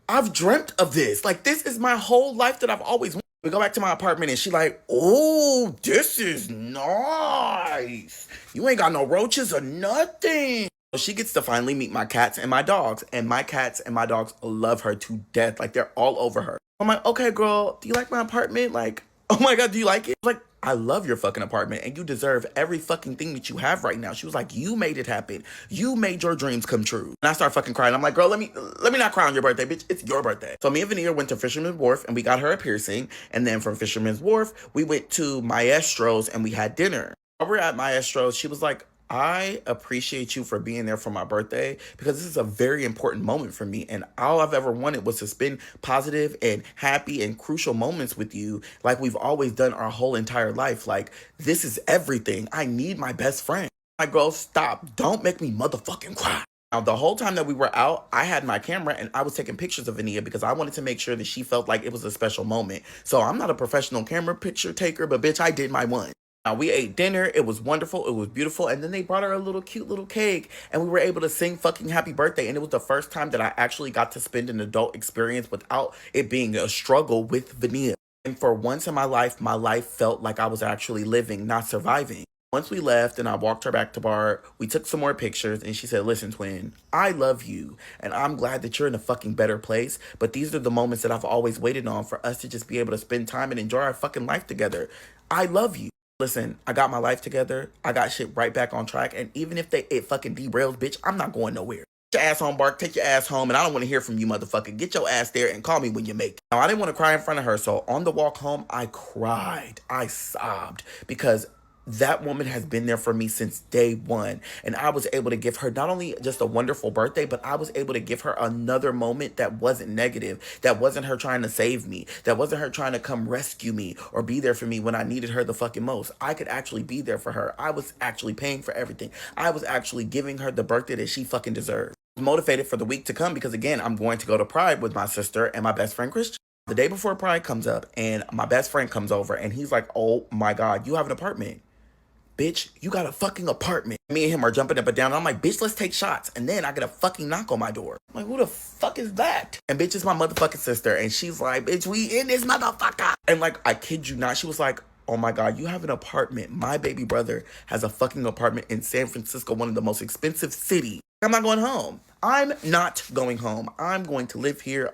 I've dreamt of this. Like, this is my whole life that I've always wanted. We go back to my apartment, and she like, oh, this is nice. You ain't got no roaches or nothing. So she gets to finally meet my cats and my dogs, and my cats and my dogs love her to death. Like, they're all over her. I'm like, okay, girl, do you like my apartment? Like, oh my God, do you like it? Like, I love your fucking apartment and you deserve every fucking thing that you have right now. She was like, you made it happen. You made your dreams come true. And I start fucking crying. I'm like, girl, let me not cry on your birthday, bitch. It's your birthday. So me and Vanilla went to Fisherman's Wharf and we got her a piercing. And then from Fisherman's Wharf, we went to Maestro's and we had dinner. While we were at Maestro's, she was like, I appreciate you for being there for my birthday because this is a very important moment for me. And all I've ever wanted was to spend positive and happy and crucial moments with you like we've always done our whole entire life. Like, this is everything. I need my best friend. My girl, stop. Don't make me motherfucking cry. Now, the whole time that we were out, I had my camera and I was taking pictures of Vanilla because I wanted to make sure that she felt like it was a special moment. So I'm not a professional camera picture taker, but bitch, I did my one. We ate dinner. It was wonderful. It was beautiful. And then they brought her a little cute little cake and we were able to sing fucking happy birthday. And it was the first time that I actually got to spend an adult experience without it being a struggle with Vanilla. And for once in my life felt like I was actually living, not surviving. Once we left and I walked her back to BART, we took some more pictures and she said, listen, twin, I love you and I'm glad that you're in a fucking better place. But these are the moments that I've always waited on for us to just be able to spend time and enjoy our fucking life together. I love you. Listen, I got my life together. I got shit right back on track. And even if it fucking derails, bitch, I'm not going nowhere. Get your ass on BART, take your ass home, and I don't want to hear from you, motherfucker. Get your ass there and call me when you make it. Now, I didn't want to cry in front of her, so on the walk home, I cried. I sobbed because that woman has been there for me since day one. And I was able to give her not only just a wonderful birthday, but I was able to give her another moment that wasn't negative, that wasn't her trying to save me, that wasn't her trying to come rescue me or be there for me when I needed her the fucking most. I could actually be there for her. I was actually paying for everything. I was actually giving her the birthday that she fucking deserved. I was motivated for the week to come because, again, I'm going to go to Pride with my sister and my best friend, Christian. The day before Pride comes up and my best friend comes over and he's like, oh my God, you have an apartment. Bitch, you got a fucking apartment. Me and him are jumping up and down. And I'm like, bitch, let's take shots. And then I get a fucking knock on my door. I'm like, who the fuck is that? And bitch is my motherfucking sister. And she's like, bitch, we in this motherfucker. And like, I kid you not, she was like, oh my God, you have an apartment. My baby brother has a fucking apartment in San Francisco, one of the most expensive cities. I'm not going home. I'm not going home. I'm going to live here.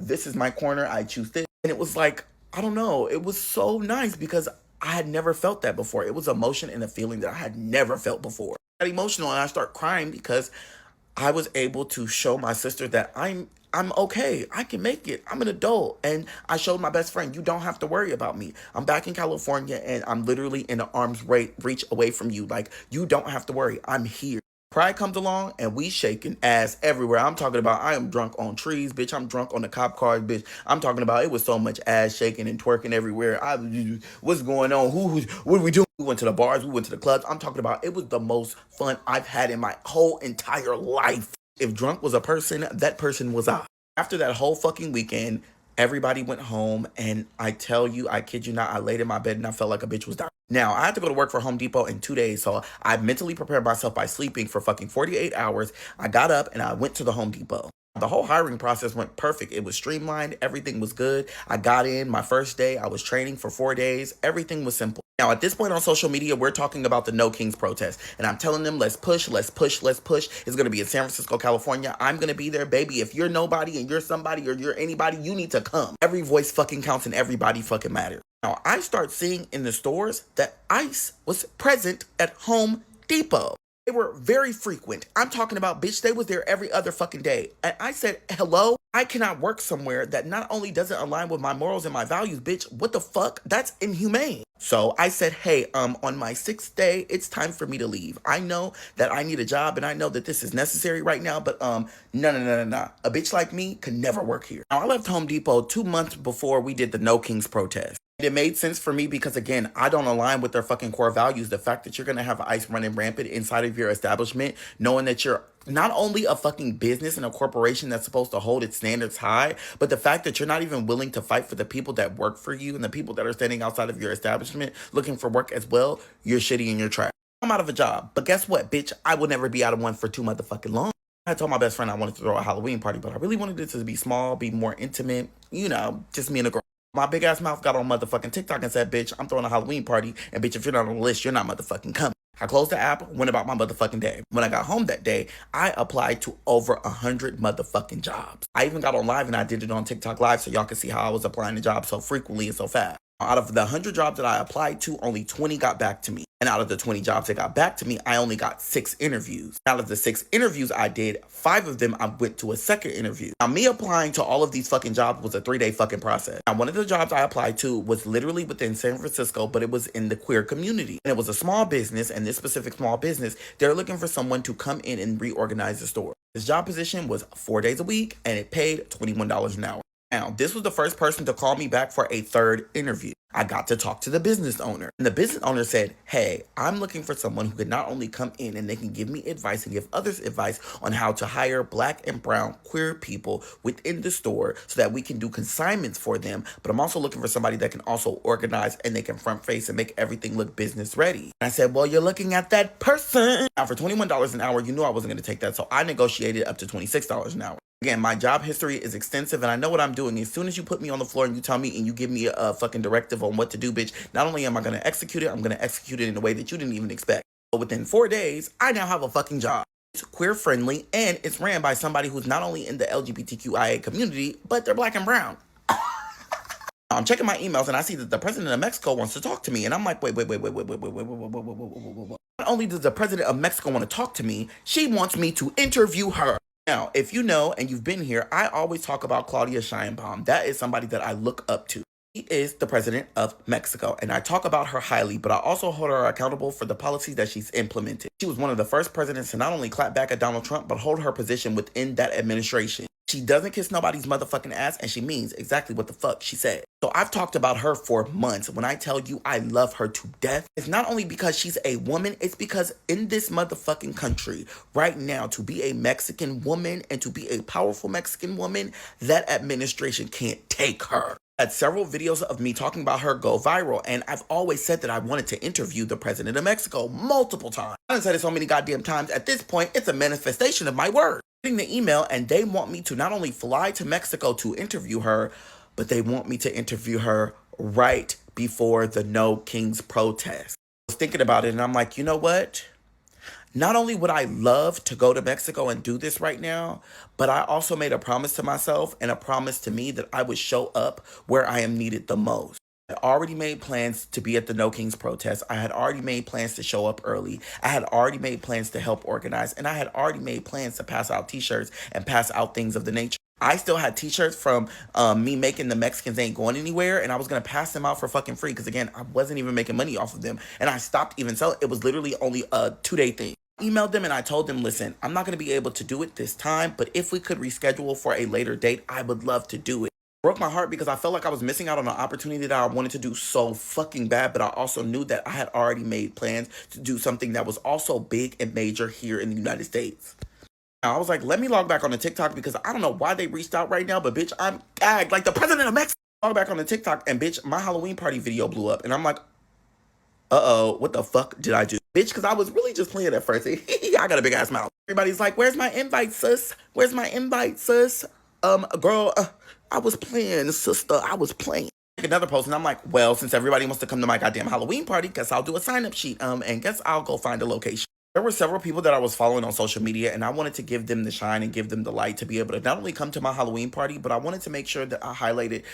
This is my corner. I choose this. And it was like, I don't know. It was so nice because I had never felt that before. It was emotion and a feeling that I had never felt before. I got emotional and I start crying because I was able to show my sister that I'm okay. I can make it. I'm an adult. And I showed my best friend, you don't have to worry about me. I'm back in California and I'm literally in an arm's reach away from you. Like, you don't have to worry. I'm here. Pride comes along and we shaking ass everywhere. I'm talking about I am drunk on trees, bitch. I'm drunk on the cop cars, bitch. I'm talking about it was so much ass shaking and twerking everywhere. What's going on? What are we doing? We went to the bars. We went to the clubs. I'm talking about it was the most fun I've had in my whole entire life. If drunk was a person, that person was I. After that whole fucking weekend, everybody went home and I tell you, I kid you not, I laid in my bed and I felt like a bitch was dying. Now, I had to go to work for Home Depot in 2 days, so I mentally prepared myself by sleeping for fucking 48 hours. I got up and I went to the Home Depot. The whole hiring process went perfect. It was streamlined. Everything was good. I got in my first day. I was training for 4 days. Everything was simple. Now, at this point on social media, we're talking about the No Kings protest. And I'm telling them, let's push, let's push, let's push. It's going to be in San Francisco, California. I'm going to be there, baby. If you're nobody and you're somebody or you're anybody, you need to come. Every voice fucking counts and everybody fucking matters. Now, I start seeing in the stores that ICE was present at Home Depot. They were very frequent. I'm talking about, bitch, they was there every other fucking day. And I said, hello? I cannot work somewhere that not only doesn't align with my morals and my values, bitch. What the fuck? That's inhumane. So I said, hey, on my 6th day, it's time for me to leave. I know that I need a job and I know that this is necessary right now, but no. A bitch like me could never work here. Now, I left Home Depot 2 months before we did the No Kings protest. It made sense for me because, again, I don't align with their fucking core values. The fact that you're going to have ICE running rampant inside of your establishment, knowing that you're not only a fucking business and a corporation that's supposed to hold its standards high, but the fact that you're not even willing to fight for the people that work for you and the people that are standing outside of your establishment looking for work as well, you're shitty and you're trash. I'm out of a job. But guess what, bitch? I will never be out of one for too motherfucking long. I told my best friend I wanted to throw a Halloween party, but I really wanted it to be small, be more intimate, just me and a girl. My big ass mouth got on motherfucking TikTok and said, bitch, I'm throwing a Halloween party, and bitch, if you're not on the list, you're not motherfucking coming. I closed the app, went about my motherfucking day. When I got home that day, I applied to over 100 motherfucking jobs. I even got on live and I did it on TikTok Live so y'all can see how I was applying to jobs so frequently and so fast. Out of the 100 jobs that I applied to, only 20 got back to me. And out of the 20 jobs that got back to me, I only got 6 interviews. Out of the 6 interviews I did, 5 of them I went to a second interview. Now, me applying to all of these fucking jobs was a 3-day fucking process. Now, one of the jobs I applied to was literally within San Francisco, but it was in the queer community. And it was a small business, and this specific small business, they're looking for someone to come in and reorganize the store. This job position was 4 days a week, and it paid $21 an hour. Now, this was the first person to call me back for a 3rd interview. I got to talk to the business owner. And the business owner said, hey, I'm looking for someone who can not only come in and they can give me advice and give others advice on how to hire Black and brown queer people within the store so that we can do consignments for them. But I'm also looking for somebody that can also organize and they can front face and make everything look business ready. And I said, well, you're looking at that person. Now, for $21 an hour, you knew I wasn't going to take that. So I negotiated up to $26 an hour. Again, my job history is extensive and I know what I'm doing. As soon as you put me on the floor and you tell me and you give me a fucking directive on what to do, bitch, not only am I going to execute it, I'm going to execute it in a way that you didn't even expect. But within 4 days, I now have a fucking job. It's queer friendly and it's ran by somebody who's not only in the LGBTQIA community, but they're Black and brown. I'm checking my emails and I see that the president of Mexico wants to talk to me. And I'm like, wait. Not only does the president of Mexico want to talk to me, she wants me to interview her. Now, if you know and you've been here, I always talk about Claudia Sheinbaum. That is somebody that I look up to. She is the president of Mexico, and I talk about her highly, but I also hold her accountable for the policies that she's implemented. She was one of the first presidents to not only clap back at Donald Trump, but hold her position within that administration. She doesn't kiss nobody's motherfucking ass, and she means exactly what the fuck she said. So I've talked about her for months. When I tell you I love her to death, it's not only because she's a woman, it's because in this motherfucking country right now, to be a Mexican woman and to be a powerful Mexican woman, that administration can't take her. I had several videos of me talking about her go viral, and I've always said that I wanted to interview the president of Mexico multiple times. I've said it so many goddamn times. At this point, it's a manifestation of my word. Getting the email, and they want me to not only fly to Mexico to interview her, but they want me to interview her right before the No Kings protest. I was thinking about it, and I'm like, you know what? Not only would I love to go to Mexico and do this right now, but I also made a promise to myself and a promise to me that I would show up where I am needed the most. I had already made plans to be at the No Kings protest. I had already made plans to show up early. I had already made plans to help organize. And I had already made plans to pass out t-shirts and pass out things of the nature. I still had t-shirts from me making the Mexicans Ain't Going Anywhere, and I was going to pass them out for fucking free because, again, I wasn't even making money off of them. And I stopped even selling. It was literally only a 2-day thing. I emailed them and I told them, listen, I'm not going to be able to do it this time, but if we could reschedule for a later date, I would love to do it. Broke my heart because I felt like I was missing out on an opportunity that I wanted to do so fucking bad, but I also knew that I had already made plans to do something that was also big and major here in the United States. Now, I was like, let me log back on the TikTok because I don't know why they reached out right now, but bitch, I'm gagged like the president of Mexico. Log back on the TikTok and bitch, my Halloween party video blew up and I'm like, uh-oh, what the fuck did I do? Bitch, because I was really just playing at first. I got a big ass mouth. Everybody's like, where's my invite, sis? Where's my invite, sis? Girl, I was playing, sister. I was playing. Another post, and I'm like, well, since everybody wants to come to my goddamn Halloween party, guess I'll do a sign-up sheet. And guess I'll go find a location. There were several people that I was following on social media, and I wanted to give them the shine and give them the light to be able to not only come to my Halloween party, but I wanted to make sure that I highlighted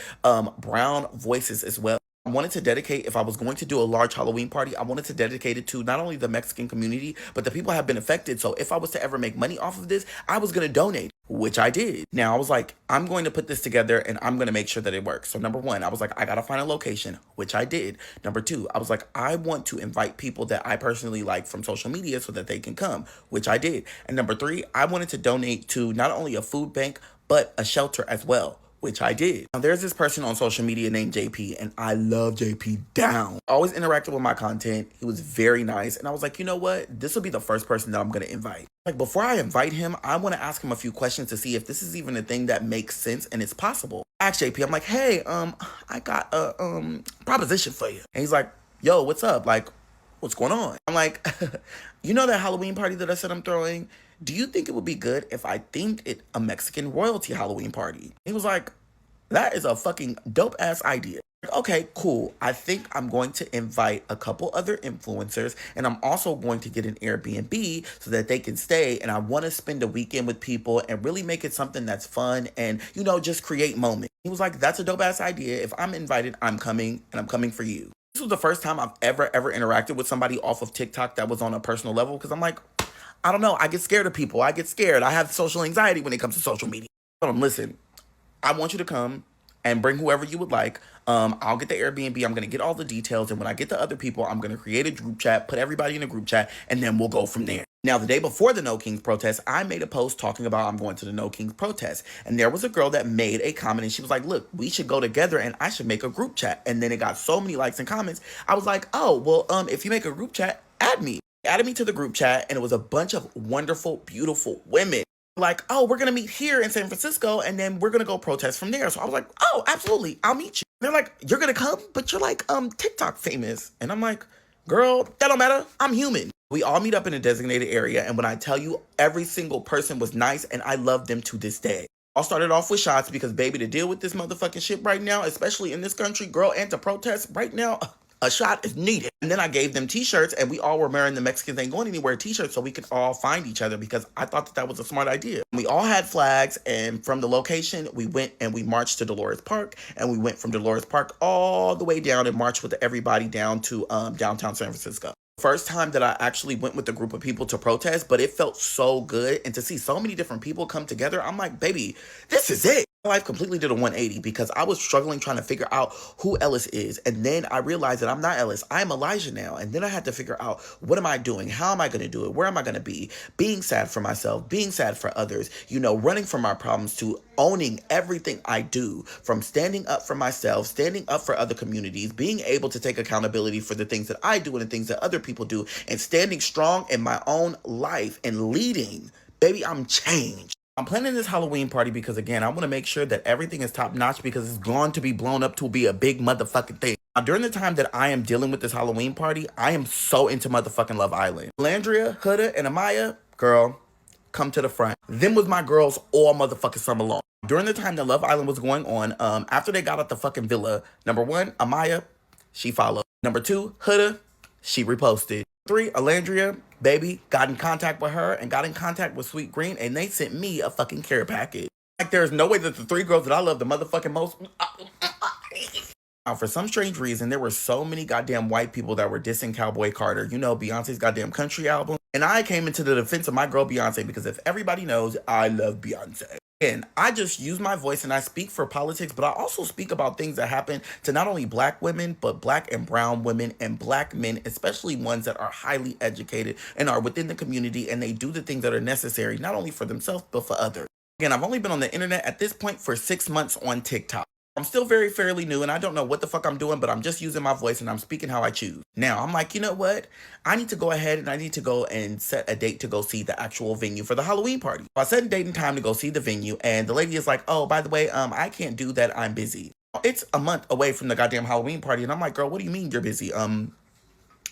brown voices as well. I wanted to dedicate, if I was going to do a large Halloween party, I wanted to dedicate it to not only the Mexican community, but the people have been affected. So if I was to ever make money off of this, I was going to donate. which I did. Now I was like, I'm going to put this together and I'm going to make sure that it works. So number one, I was like, I got to find a location, which I did. Number two, I was like, I want to invite people that I personally like from social media so that they can come, which I did. And number three, I wanted to donate to not only a food bank, but a shelter as well, which I did. Now, there's this person on social media named JP, and I love JP down. Always interacted with my content. He was very nice. And I was like, you know what? This will be the first person that I'm going to invite. Like, before I invite him, I want to ask him a few questions to see if this is even a thing that makes sense and it's possible. I asked JP, I'm like, hey, I got a proposition for you. And he's like, yo, what's up? Like, what's going on? I'm like, you know that Halloween party that I said I'm throwing? Do you think it would be good if I themed it a Mexican royalty Halloween party? He was like, that is a fucking dope ass idea. Okay, cool. I think I'm going to invite a couple other influencers, and I'm also going to get an Airbnb so that they can stay. And I want to spend a weekend with people and really make it something that's fun and, you know, just create moments. He was like, that's a dope ass idea. If I'm invited, I'm coming, and I'm coming for you. This was the first time I've ever interacted with somebody off of TikTok that was on a personal level, because I'm like, I don't know. I get scared of people. I get scared. I have social anxiety when it comes to social media. Hold on, listen. I want you to come and bring whoever you would like. I'll get the Airbnb. I'm going to get all the details. And when I get the other people, I'm going to create a group chat, put everybody in a group chat, and then we'll go from there. Now, the day before the No Kings protest, I made a post talking about I'm going to the No Kings protest. And there was a girl that made a comment, and she was like, look, we should go together and I should make a group chat. And then it got so many likes and comments. I was like, oh, well, if you make a group chat, add me. Added me to the group chat, and it was a bunch of wonderful, beautiful women. Like, oh, we're going to meet here in San Francisco, and then we're going to go protest from there. So I was like, oh, absolutely, I'll meet you. They're like, you're going to come, but you're like TikTok famous. And I'm like, girl, that don't matter. I'm human. We all meet up in a designated area, and when I tell you, every single person was nice, and I love them to this day. I started off with shots because, baby, to deal with this motherfucking shit right now, especially in this country, girl, and to protest right now, a shot is needed. And then I gave them t-shirts, and we all were wearing the Mexicans Ain't Going Anywhere t-shirts so we could all find each other, because I thought that was a smart idea. We all had flags, and from the location, we went and we marched to Dolores Park, and we went from Dolores Park all the way down and marched with everybody down to downtown San Francisco. First time that I actually went with a group of people to protest, but it felt so good. And to see so many different people come together, I'm like, baby, this is it. My life completely did a 180 because I was struggling trying to figure out who Ellis is. And then I realized that I'm not Ellis. I'm Elijah now. And then I had to figure out, what am I doing? How am I going to do it? Where am I going to be? Being sad for myself, being sad for others, you know, running from my problems to owning everything I do, from standing up for myself, standing up for other communities, being able to take accountability for the things that I do and the things that other people do, and standing strong in my own life and leading. Baby, I'm changed. I'm planning this Halloween party because, again, I want to make sure that everything is top notch because it's going to be blown up to be a big motherfucking thing. Now, during the time that I am dealing with this Halloween party, I am so into motherfucking Love Island. Landria, Huda, and Amaya, girl, come to the front. Them was my girls all motherfucking summer long. During the time that Love Island was going on, after they got out the fucking villa, number one, Amaya, she followed. Number two, Huda, she reposted. 3, Alandria, baby, got in contact with her and got in contact with Sweet Green, and they sent me a fucking care package. Like, there's no way that the 3 girls that I love the motherfucking most. Now, for some strange reason, there were so many goddamn white people that were dissing Cowboy Carter, you know, Beyonce's goddamn country album. And I came into the defense of my girl Beyonce because if everybody knows, I love Beyonce. And I just use my voice and I speak for politics, but I also speak about things that happen to not only black women, but black and brown women and black men, especially ones that are highly educated and are within the community, and they do the things that are necessary, not only for themselves, but for others. Again, I've only been on the internet at this point for 6 months on TikTok. I'm still fairly new, and I don't know what the fuck I'm doing, but I'm just using my voice and I'm speaking how I choose. Now, I'm like, you know what? I need to go ahead and I need to go and set a date to go see the actual venue for the Halloween party. So I set a date and time to go see the venue, and the lady is like, oh, by the way, I can't do that. I'm busy. It's a month away from the goddamn Halloween party, and I'm like, girl, what do you mean you're busy?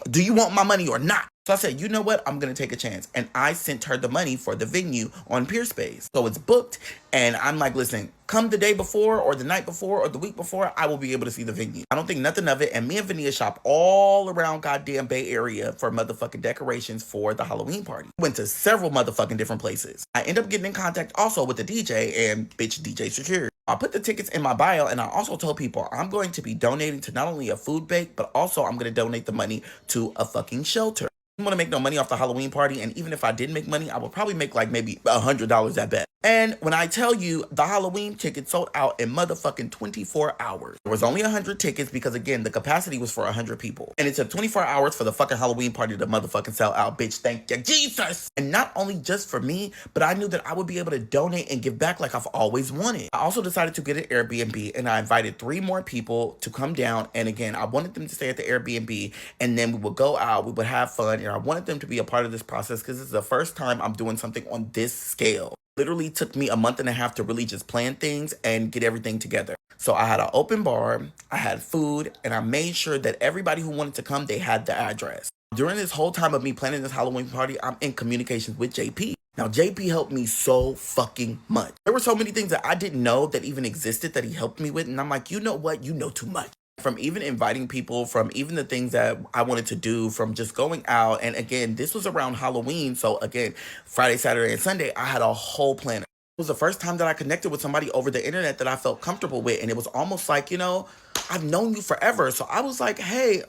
Do you want my money or not? So I said, you know what? I'm going to take a chance. And I sent her the money for the venue on Peerspace. So it's booked. And I'm like, listen, come the day before or the night before or the week before, I will be able to see the venue. I don't think nothing of it. And me and Vania shop all around goddamn Bay Area for motherfucking decorations for the Halloween party. Went to several motherfucking different places. I end up getting in contact also with the DJ, and bitch, DJ secured. I put the tickets in my bio, and I also told people I'm going to be donating to not only a food bank, but also I'm going to donate the money to a fucking shelter. I don't want to make no money off the Halloween party, and even if I did make money, I would probably make like maybe $100 at best. And when I tell you, the Halloween tickets sold out in motherfucking 24 hours. There was only 100 tickets because, again, the capacity was for 100 people. And it took 24 hours for the fucking Halloween party to motherfucking sell out, bitch. Thank you, Jesus. And not only just for me, but I knew that I would be able to donate and give back like I've always wanted. I also decided to get an Airbnb, and I invited 3 more people to come down. And again, I wanted them to stay at the Airbnb, and then we would go out, we would have fun, and I wanted them to be a part of this process because it's the first time I'm doing something on this scale. Literally took me a month and a half to really just plan things and get everything together. So I had an open bar, I had food, and I made sure that everybody who wanted to come, they had the address. During this whole time of me planning this Halloween party, I'm in communications with JP. Now, JP helped me so fucking much. There were so many things that I didn't know that even existed that he helped me with, and I'm like, you know what? You know too much. From even inviting people, from even the things that I wanted to do, from just going out. And again, this was around Halloween. So again, Friday, Saturday, and Sunday, I had a whole plan. It was the first time that I connected with somebody over the internet that I felt comfortable with. And it was almost like, you know, I've known you forever. So I was like, hey,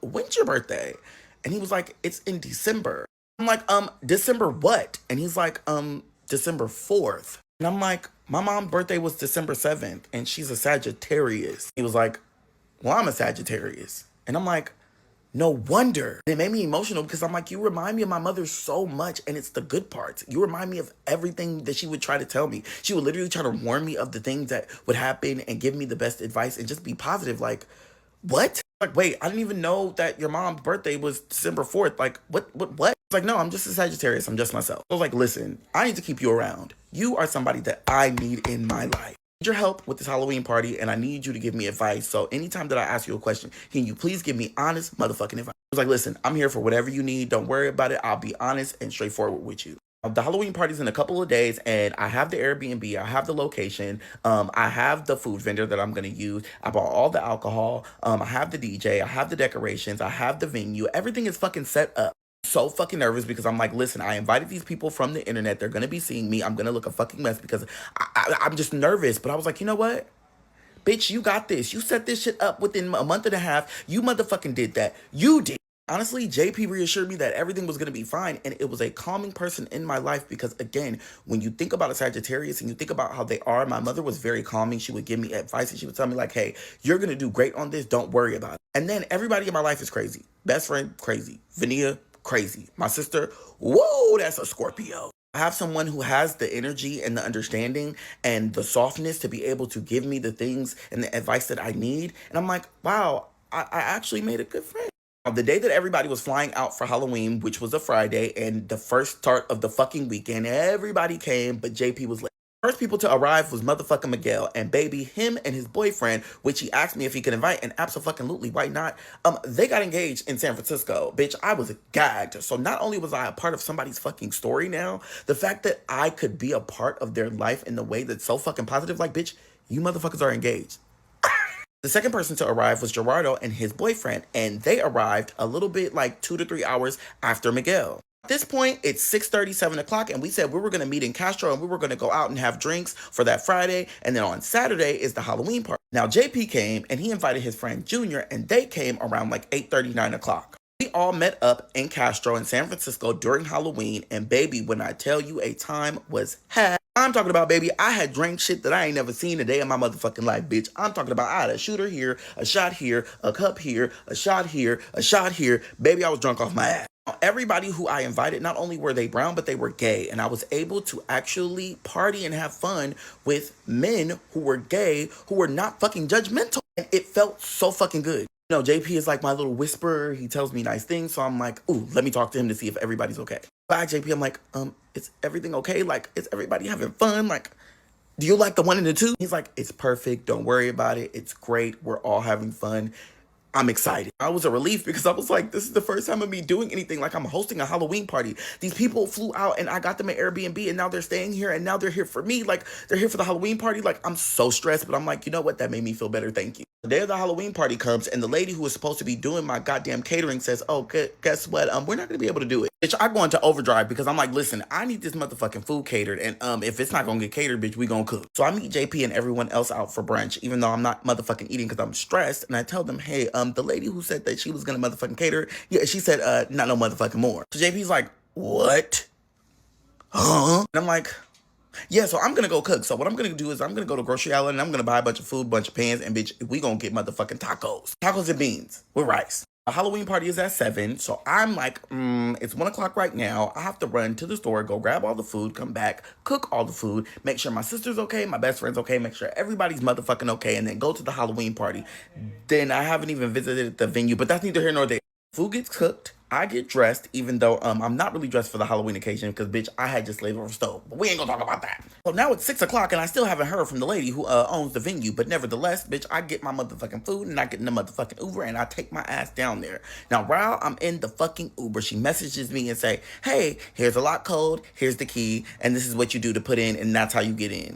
when's your birthday? And he was like, it's in December. I'm like, December what? And he's like, December 4th. And I'm like, my mom's birthday was December 7th, and she's a Sagittarius. He was like, well, I'm a Sagittarius. And I'm like, no wonder. And it made me emotional because I'm like, you remind me of my mother so much, and it's the good parts. You remind me of everything that she would try to tell me. She would literally try to warn me of the things that would happen and give me the best advice and just be positive. Like, what? Like, wait, I didn't even know that your mom's birthday was December 4th. Like, what? It's like, no, I'm just a Sagittarius. I'm just myself. I was like, listen, I need to keep you around. You are somebody that I need in my life. Your help with this Halloween party, and I need you to give me advice. So anytime that I ask you a question, can you please give me honest motherfucking advice? I was like, listen, I'm here for whatever you need. Don't worry about it. I'll be honest and straightforward with you. The Halloween party's in a couple of days, and I have the Airbnb, I have the location, I have the food vendor that I'm gonna use, I bought all the alcohol, I have the DJ, I have the decorations, I have the venue, everything is fucking set up. So fucking nervous because I'm like, listen, I invited these people from the internet. They're gonna be seeing me. I'm gonna look a fucking mess because I'm just nervous. But I was like, you know what? Bitch, you got this. You set this shit up within a month and a half. You motherfucking did that. You did. Honestly, JP reassured me that everything was going to be fine, and it was a calming person in my life because, again, when you think about a Sagittarius and you think about how they are, my mother was very calming. She would give me advice, and she would tell me, like, hey, you're going to do great on this. Don't worry about it. And then everybody in my life is crazy. Best friend, crazy. Vania, crazy. My sister, whoa, that's a Scorpio. I have someone who has the energy and the understanding and the softness to be able to give me the things and the advice that I need. And I'm like, wow, I actually made a good friend. The day that everybody was flying out for Halloween, which was a Friday, and the first start of the fucking weekend, everybody came, but JP was late. First people to arrive was motherfucking Miguel, and baby, him and his boyfriend, which he asked me if he could invite, and absolutely, why not? They got engaged in San Francisco. Bitch, I was gagged. So not only was I a part of somebody's fucking story now, the fact that I could be a part of their life in the way that's so fucking positive, like, bitch, you motherfuckers are engaged. The second person to arrive was Gerardo and his boyfriend, and they arrived a little bit like 2 to 3 hours after Miguel. At this point, it's 6:30, 7 o'clock, and we said we were going to meet in Castro and we were going to go out and have drinks for that Friday, and then on Saturday is the Halloween party. Now, JP came, and he invited his friend Junior, and they came around like 8:30, 9 o'clock. We all met up in Castro in San Francisco during Halloween, and baby, when I tell you a time was had, I'm talking about, baby, I had drank shit that I ain't never seen a day in my motherfucking life, bitch. I'm talking about I had a shooter here, a shot here, a cup here, a shot here, a shot here. Baby, I was drunk off my ass. Everybody who I invited, not only were they brown, but they were gay. And I was able to actually party and have fun with men who were gay, who were not fucking judgmental. And it felt so fucking good. You know, JP is like my little whisperer. He tells me nice things. So I'm like, ooh, let me talk to him to see if everybody's okay. Bye, JP. I'm like, is everything okay? Like, is everybody having fun? Like, do you like the 1 and the 2? He's like, it's perfect. Don't worry about it. It's great. We're all having fun. I'm excited. I was a relief because I was like, this is the first time of me doing anything. Like, I'm hosting a Halloween party. These people flew out and I got them an Airbnb and now they're staying here and now they're here for me. Like, they're here for the Halloween party. Like, I'm so stressed, but I'm like, you know what? That made me feel better. Thank you. The day of the Halloween party comes and the lady who was supposed to be doing my goddamn catering says, oh, guess what? We're not going to be able to do it. Bitch, I go into overdrive because I'm like, listen, I need this motherfucking food catered. And if it's not going to get catered, bitch, we going to cook. So I meet JP and everyone else out for brunch, even though I'm not motherfucking eating because I'm stressed. And I tell them, hey, the lady who said that she was going to motherfucking cater, yeah, she said, not no motherfucking more. So JP's like, what? Huh? And I'm like, Yeah, so I'm gonna go cook. So what I'm gonna do is I'm gonna go to grocery outlet and I'm gonna buy a bunch of food, bunch of pans, and bitch, we gonna get motherfucking tacos. Tacos and beans with rice. A Halloween party is at 7, so I'm like, it's 1 o'clock right now. I have to run to the store, go grab all the food, come back, cook all the food, make sure my sister's okay, my best friend's okay, make sure everybody's motherfucking okay, and then go to the Halloween party. Then I haven't even visited the venue, but that's neither here nor there. Food gets cooked. I get dressed, even though I'm not really dressed for the Halloween occasion because, bitch, I had just laid over the stove. But we ain't gonna talk about that. So now it's 6 o'clock and I still haven't heard from the lady who owns the venue. But nevertheless, bitch, I get my motherfucking food and I get in the motherfucking Uber and I take my ass down there. Now, while I'm in the fucking Uber, she messages me and say, hey, here's a lock code, here's the key, and this is what you do to put in, and that's how you get in.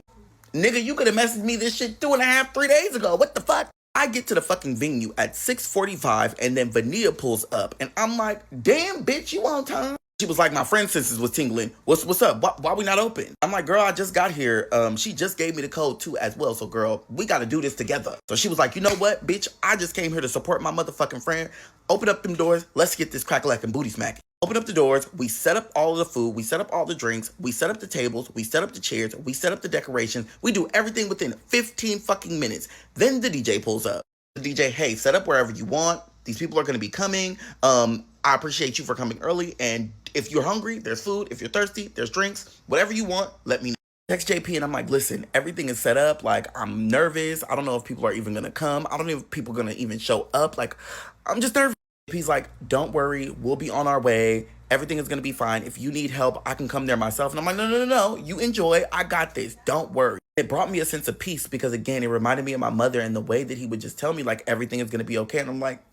Nigga, you could have messaged me this shit 2.5, 3 days ago. What the fuck? I get to the fucking venue at 6:45 and then Vania pulls up and I'm like, damn, bitch, you on time? She was like, my friend's senses was tingling. What's up? Why we not open? I'm like, girl, I just got here. She just gave me the code too as well. So girl, we got to do this together. So she was like, you know what, bitch? I just came here to support my motherfucking friend. Open up them doors. Let's get this crack-a-lackin' booty smacking. Open up the doors, we set up all of the food, we set up all the drinks, we set up the tables, we set up the chairs, we set up the decorations. We do everything within 15 fucking minutes. Then the DJ pulls up. The DJ, hey, set up wherever you want. These people are going to be coming. I appreciate you for coming early. And if you're hungry, there's food. If you're thirsty, there's drinks. Whatever you want, let me know. Text JP and I'm like, listen, everything is set up. Like, I'm nervous. I don't know if people are even going to come. I don't know if people are going to even show up. Like, I'm just nervous. He's like, don't worry, we'll be on our way. Everything is going to be fine. If you need help, I can come there myself. And I'm like, no. You enjoy. I got this. Don't worry. It brought me a sense of peace because, again, it reminded me of my mother and the way that he would just tell me, like, everything is going to be okay. And I'm like,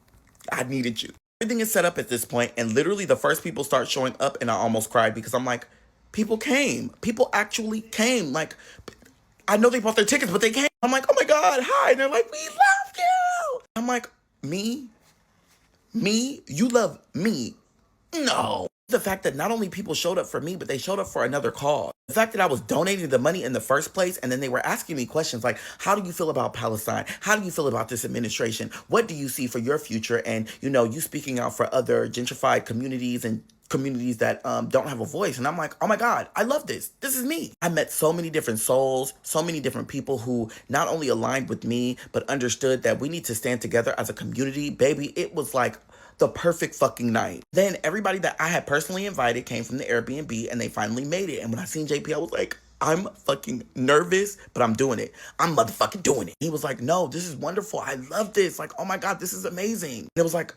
I needed you. Everything is set up at this point, and literally the first people start showing up, and I almost cried because I'm like, people came. People actually came. Like, I know they bought their tickets, but they came. I'm like, oh my God, hi. And they're like, we love you. I'm like, me? You love me? No. The fact that not only people showed up for me, but they showed up for another cause. The fact that I was donating the money in the first place, and then they were asking me questions like, how do you feel about Palestine? How do you feel about this administration? What do you see for your future? And, you speaking out for other gentrified communities and communities that don't have a voice. And I'm like, oh my God, I love this. This is me. I met so many different souls, so many different people who not only aligned with me, but understood that we need to stand together as a community. Baby, it was like the perfect fucking night. Then everybody that I had personally invited came from the Airbnb and they finally made it. And when I seen JP, I was like, I'm fucking nervous, but I'm doing it. I'm motherfucking doing it. He was like, no, this is wonderful. I love this. Like, oh my God, this is amazing. And it was like,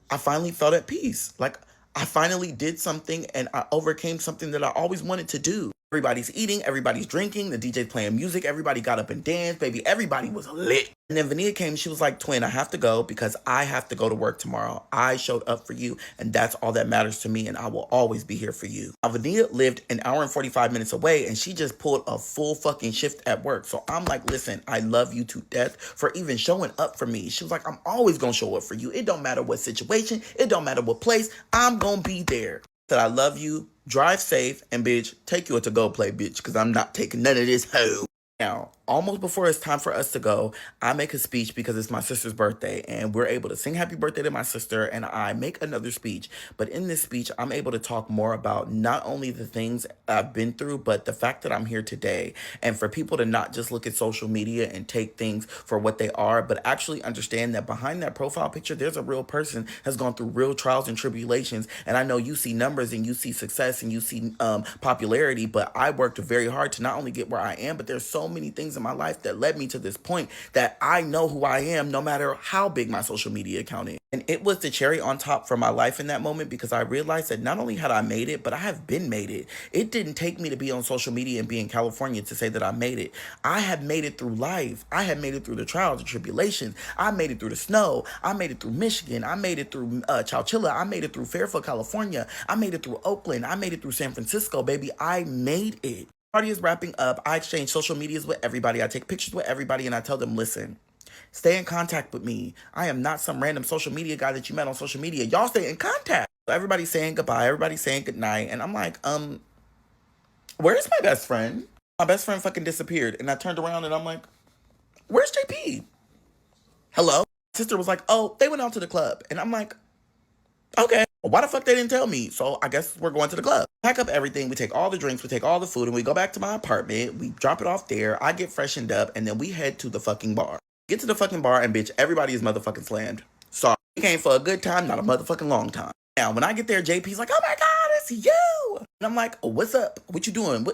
I finally felt at peace. Like, I finally did something and I overcame something that I always wanted to do. Everybody's eating, everybody's drinking, the DJ's playing music, everybody got up and danced, baby, everybody was lit. And then Vania came, she was like, twin, I have to go because I have to go to work tomorrow. I showed up for you and that's all that matters to me and I will always be here for you. Now, Vania lived an hour and 45 minutes away and she just pulled a full fucking shift at work. So I'm like, listen, I love you to death for even showing up for me. She was like, I'm always gonna show up for you. It don't matter what situation, it don't matter what place, I'm gonna be there. That I love you, drive safe, and bitch, take you to go play, bitch, because I'm not taking none of this home. Now, almost before it's time for us to go, I make a speech because it's my sister's birthday and we're able to sing happy birthday to my sister and I make another speech. But in this speech, I'm able to talk more about not only the things I've been through, but the fact that I'm here today. And for people to not just look at social media and take things for what they are, but actually understand that behind that profile picture, there's a real person has gone through real trials and tribulations. And I know you see numbers and you see success and you see popularity, but I worked very hard to not only get where I am, but there's so many things in my life that led me to this point that I know who I am no matter how big my social media account is. And it was the cherry on top for my life in that moment because I realized that not only had I made it, but I have been made it. It didn't take me to be on social media and be in California to say that I made it. I have made it through life. I have made it through the trials and tribulations. I made it through the snow. I made it through Michigan. I made it through Chowchilla. I made it through Fairfield, California. I made it through Oakland. I made it through San Francisco, baby. I made it. Party is wrapping up. I exchange social medias with everybody. I take pictures with everybody and I tell them, listen, stay in contact with me. I am not some random social media guy that you met on social media. Y'all stay in contact. So everybody's saying goodbye. Everybody's saying goodnight. And I'm like, where's my best friend? My best friend fucking disappeared. And I turned around and I'm like, where's JP? Hello? My sister was like, oh, they went out to the club. And I'm like, Okay. Well, why the fuck they didn't tell me? So I guess we're going to the club. Pack up everything. We take all the drinks. We take all the food. And we go back to my apartment. We drop it off there. I get freshened up. And then we head to the fucking bar. Get to the fucking bar. And bitch, everybody is motherfucking slammed. Sorry. We came for a good time, not a motherfucking long time. Now, when I get there, JP's like, oh my God, it's you. And I'm like, oh, what's up? What you doing?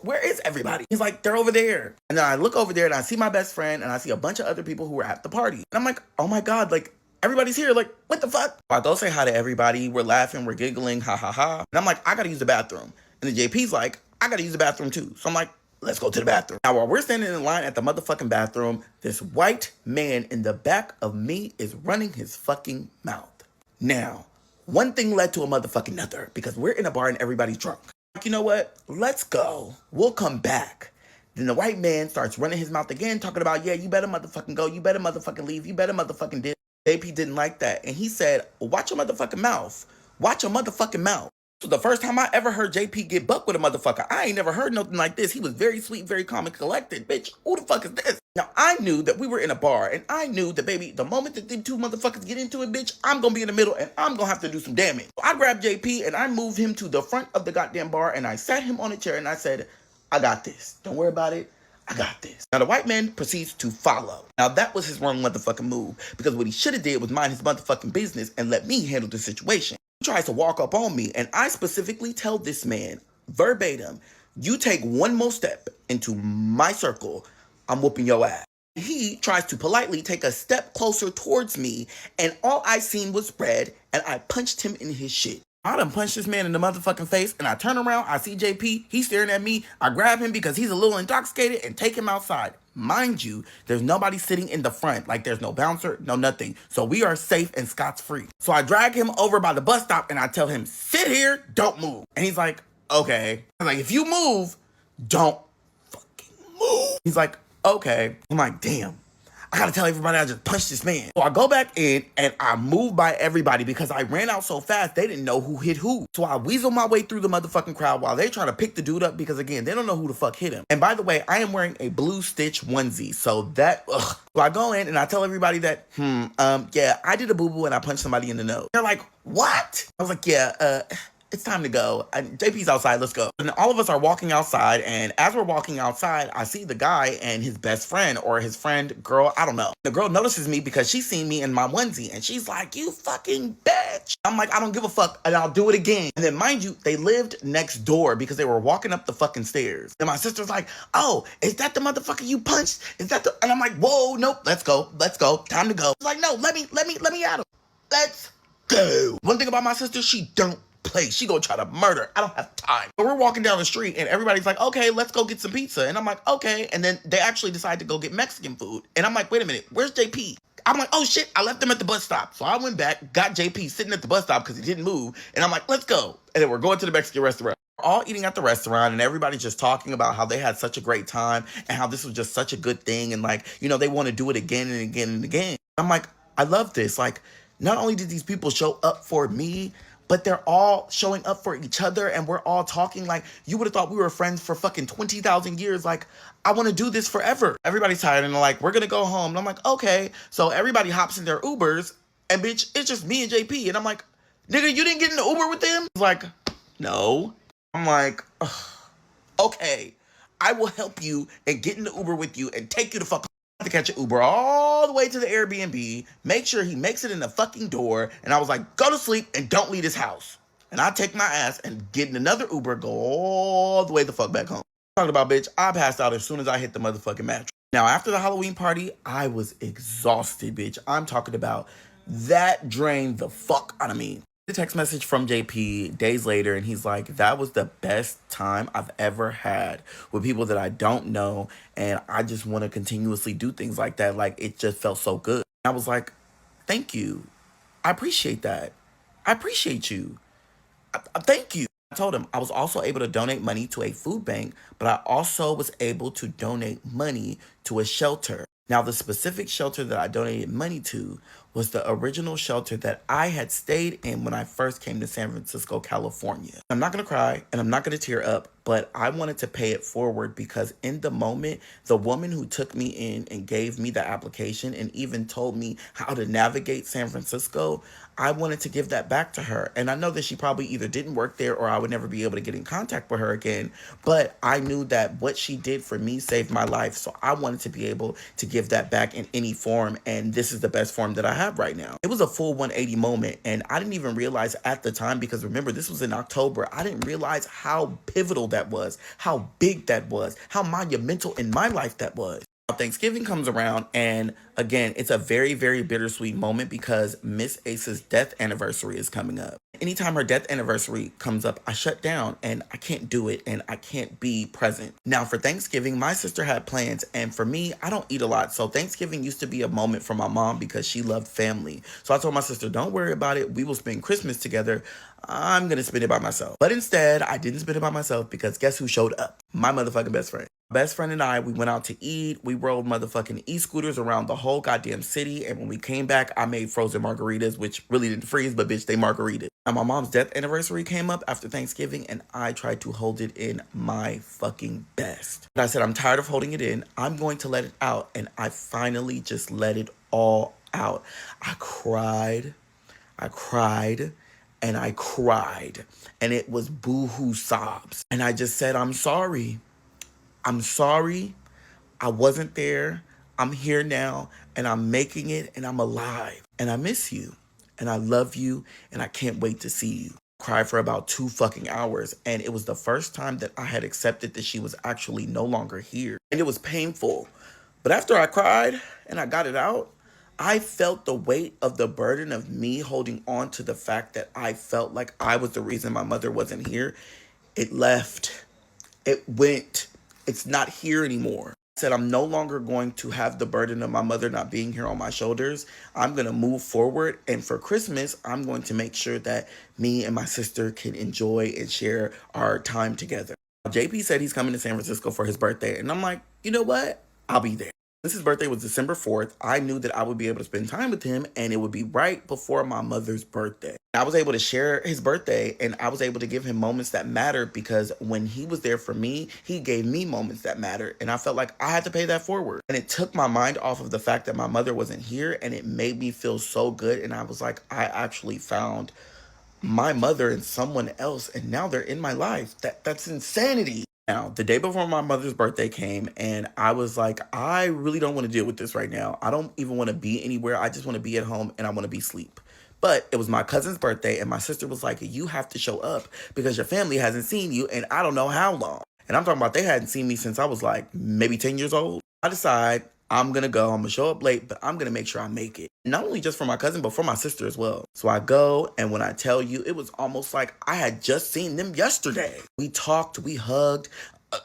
Where is everybody? He's like, they're over there. And then I look over there and I see my best friend and I see a bunch of other people who were at the party. And I'm like, oh my God, like, everybody's here. Like, what the fuck? I go say hi to everybody. We're laughing. We're giggling. Ha ha ha. And I'm like, I gotta use the bathroom. And the JP's like, I gotta use the bathroom too. So I'm like, let's go to the bathroom. Now, while we're standing in line at the motherfucking bathroom, this white man in the back of me is running his fucking mouth. Now, one thing led to a motherfucking another because we're in a bar and everybody's drunk. Like, you know what? Let's go. We'll come back. Then the white man starts running his mouth again, talking about, yeah, you better motherfucking go. You better motherfucking leave. You better motherfucking dip. JP didn't like that. And he said, watch your motherfucking mouth. Watch your motherfucking mouth. So the first time I ever heard JP get bucked with a motherfucker, I ain't never heard nothing like this. He was very sweet, very calm and collected. Bitch, who the fuck is this? Now, I knew that we were in a bar, and I knew that, baby, the moment that them two motherfuckers get into it, bitch, I'm gonna be in the middle, and I'm gonna have to do some damage. So I grabbed JP, and I moved him to the front of the goddamn bar, and I sat him on a chair, and I said, I got this. Don't worry about it. I got this. Now, the white man proceeds to follow. Now, that was his wrong motherfucking move, because what he should have did was mind his motherfucking business and let me handle the situation. He tries to walk up on me, and I specifically tell this man, verbatim, you take one more step into my circle, I'm whooping your ass. He tries to politely take a step closer towards me, and all I seen was red, and I punched him in his shit. I done punched this man in the motherfucking face, and I turn around, I see JP, he's staring at me, I grab him because he's a little intoxicated and take him outside. Mind you, there's nobody sitting in the front, like there's no bouncer, no nothing. So we are safe and Scott's free. So I drag him over by the bus stop and I tell him, sit here, don't move. And he's like, okay. I'm like, if you move, don't fucking move. He's like, okay. I'm like, damn. I gotta tell everybody I just punched this man. So I go back in and I move by everybody because I ran out so fast they didn't know who hit who. So I weasel my way through the motherfucking crowd while they try to pick the dude up because, again, they don't know who the fuck hit him. And by the way, I am wearing a blue stitch onesie. So that, ugh. So I go in and I tell everybody that, yeah, I did a boo-boo and I punched somebody in the nose. They're like, what? I was like, yeah, it's time to go. JP's outside, let's go. And all of us are walking outside, and as we're walking outside, I see the guy and his best friend, or his friend, girl, I don't know. The girl notices me because she's seen me in my onesie, and she's like, you fucking bitch. I'm like, I don't give a fuck, and I'll do it again. And then, mind you, they lived next door because they were walking up the fucking stairs. And my sister's like, oh, is that the motherfucker you punched? Is that the... And I'm like, whoa, nope, let's go, time to go. She's like, no, let me at him. Let's go. One thing about my sister, she don't play. She gonna try to murder. I don't have time. So we're walking down the street and everybody's like, okay, let's go get some pizza. And I'm like, okay. And then they actually decide to go get Mexican food. And I'm like, wait a minute, where's JP? I'm like, oh shit, I left him at the bus stop. So I went back, got JP sitting at the bus stop because he didn't move. And I'm like, let's go. And then we're going to the Mexican restaurant. We're all eating at the restaurant and everybody's just talking about how they had such a great time and how this was just such a good thing. And like, you know, they want to do it again and again and again. I'm like, I love this. Like, not only did these people show up for me, but they're all showing up for each other and we're all talking like you would have thought we were friends for fucking 20,000 years. Like, I want to do this forever. Everybody's tired and they're like, we're going to go home. And I'm like, okay. So everybody hops in their Ubers and bitch, it's just me and JP. And I'm like, nigga, you didn't get in the Uber with them? He's like, no. I'm like, okay, I will help you and get in the Uber with you and take you to fuck to catch an Uber all the way to the Airbnb, make sure he makes it in the fucking door, and I was like, go to sleep and don't leave his house. And I take my ass and get in another Uber, go all the way the fuck back home. Talking about, bitch, I passed out as soon as I hit the motherfucking mattress. Now, after the Halloween party, I was exhausted, bitch. I'm talking about that drained the fuck out of me. The text message from JP days later, and he's like, that was the best time I've ever had with people that I don't know, and I just want to continuously do things like that. Like, it just felt so good. I was like, thank you. I appreciate that. I appreciate you. Thank you. I told him I was also able to donate money to a food bank, but I also was able to donate money to a shelter. Now, the specific shelter that I donated money to was the original shelter that I had stayed in when I first came to San Francisco, California. I'm not gonna cry and I'm not gonna tear up, but I wanted to pay it forward because in the moment, the woman who took me in and gave me the application and even told me how to navigate San Francisco, I wanted to give that back to her. And I know that she probably either didn't work there or I would never be able to get in contact with her again. But I knew that what she did for me saved my life. So I wanted to be able to give that back in any form. And this is the best form that I have right now. It was a full 180 moment. And I didn't even realize at the time, because remember, this was in October. I didn't realize how pivotal that was, how big that was, how monumental in my life that was. Thanksgiving comes around, and again, it's a very, very bittersweet moment because Miss Ace's death anniversary is coming up. Anytime her death anniversary comes up, I shut down and I can't do it and I can't be present. Now, for Thanksgiving, my sister had plans, and for me, I don't eat a lot. So Thanksgiving used to be a moment for my mom because she loved family. So I told my sister, don't worry about it. We will spend Christmas together. I'm going to spend it by myself. But instead, I didn't spend it by myself because guess who showed up? My motherfucking best friend. Best friend and I, we went out to eat. We rode motherfucking e-scooters around the whole goddamn city. And when we came back, I made frozen margaritas, which really didn't freeze, but bitch, they margaritas. And my mom's death anniversary came up after Thanksgiving, and I tried to hold it in my fucking best. But I said, I'm tired of holding it in. I'm going to let it out. And I finally just let it all out. I cried, and I cried. And it was boo-hoo sobs. And I just said, I'm sorry. I'm sorry, I wasn't there, I'm here now, and I'm making it, and I'm alive. And I miss you, and I love you, and I can't wait to see you. I cried for about 2 fucking hours, and it was the first time that I had accepted that she was actually no longer here. And it was painful. But after I cried, and I got it out, I felt the weight of the burden of me holding on to the fact that I felt like I was the reason my mother wasn't here. It left. It went. It's not here anymore. I said, I'm no longer going to have the burden of my mother not being here on my shoulders. I'm going to move forward. And for Christmas, I'm going to make sure that me and my sister can enjoy and share our time together. JP said he's coming to San Francisco for his birthday. And I'm like, you know what? I'll be there. Since his birthday was December 4th, I knew that I would be able to spend time with him, and it would be right before my mother's birthday. I was able to share his birthday, and I was able to give him moments that mattered because when he was there for me, he gave me moments that mattered, and I felt like I had to pay that forward. And it took my mind off of the fact that my mother wasn't here, and it made me feel so good, and I was like, I actually found my mother and someone else, and now they're in my life. That's insanity. Now, the day before my mother's birthday came, and I was like, I really don't want to deal with this right now. I don't even want to be anywhere. I just want to be at home, and I want to be asleep. But it was my cousin's birthday, and my sister was like, you have to show up because your family hasn't seen you in I don't know how long. And I'm talking about they hadn't seen me since I was like maybe 10 years old. I decide I'm going to go. I'm going to show up late, but I'm going to make sure I make it. Not only just for my cousin, but for my sister as well. So I go, and when I tell you, it was almost like I had just seen them yesterday. We talked, we hugged,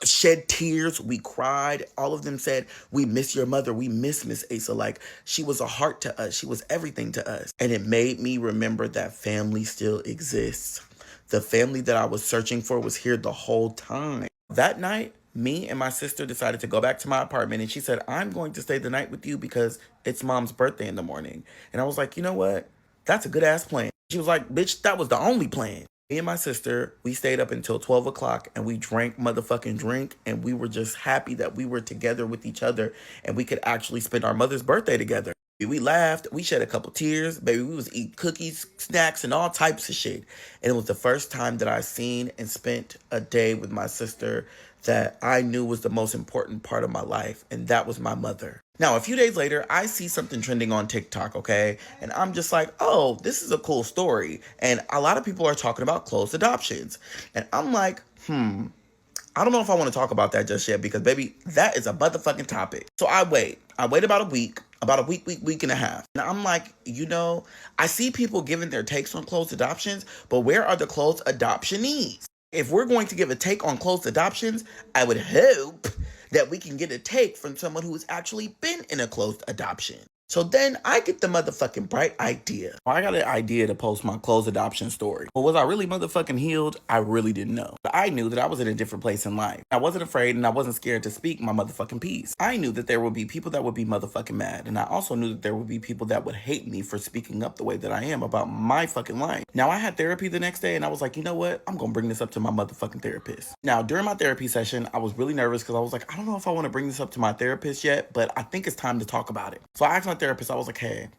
shed tears, we cried. All of them said, we miss your mother. We miss Miss Asa. Like, she was a heart to us. She was everything to us. And it made me remember that family still exists. The family that I was searching for was here the whole time. That night, me and my sister decided to go back to my apartment, and she said, I'm going to stay the night with you because it's mom's birthday in the morning. And I was like, you know what? That's a good ass plan. She was like, bitch, that was the only plan. Me and my sister, we stayed up until 12 o'clock and we drank motherfucking drink, and we were just happy that we were together with each other and we could actually spend our mother's birthday together. We laughed, we shed a couple tears, baby, we was eating cookies, snacks, and all types of shit. And it was the first time that I seen and spent a day with my sister that I knew was the most important part of my life, and that was my mother. Now, a few days later, I see something trending on TikTok, okay? And I'm just like, oh, this is a cool story. And a lot of people are talking about closed adoptions. And I'm like, I don't know if I want to talk about that just yet because, baby, that is a motherfucking topic. So I wait about a week and a half. And I'm like, you know, I see people giving their takes on closed adoptions, but where are the closed adoptionees? If we're going to give a take on closed adoptions, I would hope that we can get a take from someone who has actually been in a closed adoption. So then I get the motherfucking bright idea. I got an idea to post my closed adoption story. But was I really motherfucking healed? I really didn't know. But I knew that I was in a different place in life. I wasn't afraid and I wasn't scared to speak my motherfucking piece. I knew that there would be people that would be motherfucking mad. And I also knew that there would be people that would hate me for speaking up the way that I am about my fucking life. Now I had therapy the next day and I was like, you know what? I'm gonna bring this up to my motherfucking therapist. Now during my therapy session, I was really nervous because I was like, I don't know if I want to bring this up to my therapist yet, but I think it's time to talk about it. So I asked my therapist, I was like, hey,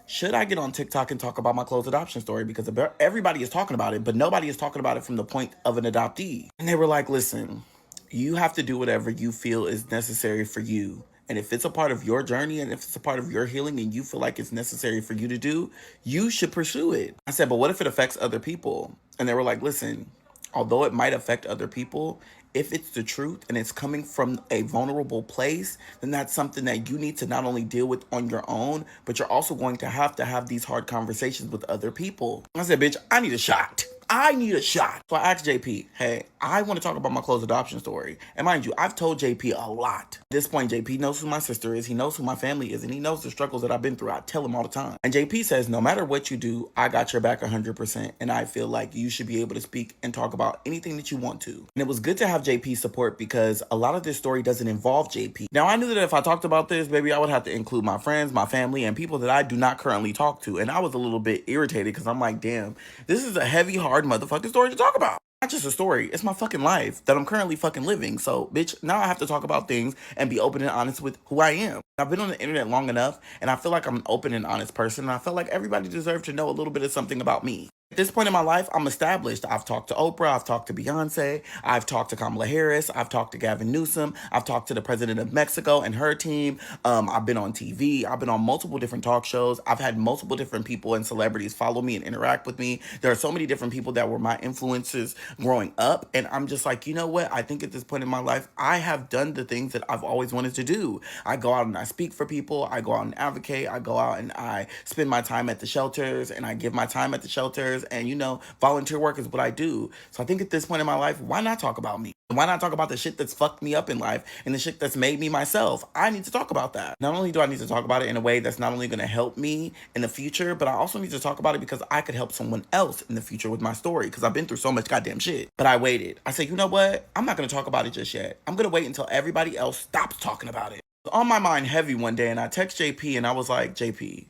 should I get on TikTok and talk about my closed adoption story? Because everybody is talking about it, but nobody is talking about it from the point of an adoptee. And they were like, listen, you have to do whatever you feel is necessary for you. And if it's a part of your journey and if it's a part of your healing and you feel like it's necessary for you to do, you should pursue it. I said, but what if it affects other people? And they were like, listen, although it might affect other people, if it's the truth and it's coming from a vulnerable place, then that's something that you need to not only deal with on your own, but you're also going to have these hard conversations with other people. I said, bitch, I need a shot. I need a shot. So I asked JP, hey, I want to talk about my closed adoption story. And mind you, I've told JP a lot. At this point, JP knows who my sister is. He knows who my family is. And he knows the struggles that I've been through. I tell him all the time. And JP says, no matter what you do, I got your back 100%. And I feel like you should be able to speak and talk about anything that you want to. And it was good to have JP's support because a lot of this story doesn't involve JP. Now, I knew that if I talked about this, baby, I would have to include my friends, my family, and people that I do not currently talk to. And I was a little bit irritated because I'm like, damn, this is a heavy, hard motherfucking story to talk about. Not just a story, it's my fucking life that I'm currently fucking living. So, bitch, now I have to talk about things and be open and honest with who I am. I've been on the internet long enough, and I feel like I'm an open and honest person, and I feel like everybody deserves to know a little bit of something about me. At this point in my life, I'm established. I've talked to Oprah, I've talked to Beyonce, I've talked to Kamala Harris, I've talked to Gavin Newsom, I've talked to the president of Mexico and her team. I've been on TV, I've been on multiple different talk shows. I've had multiple different people and celebrities follow me and interact with me. There are so many different people that were my influences growing up, and I'm just like, you know what? I think at this point in my life, I have done the things that I've always wanted to do. I go out and I speak for people, I go out and advocate, I go out and I spend my time at the shelters, and I give my time at the shelters. And, you know, volunteer work is what I do. So I think at this point in my life, why not talk about me? Why not talk about the shit that's fucked me up in life and the shit that's made me myself? I need to talk about that. Not only do I need to talk about it in a way that's not only going to help me in the future, but I also need to talk about it because I could help someone else in the future with my story because I've been through so much goddamn shit. But I waited. I said, you know what? I'm not going to talk about it just yet. I'm going to wait until everybody else stops talking about it. It was on my mind heavy one day, and I text JP and I was like, JP,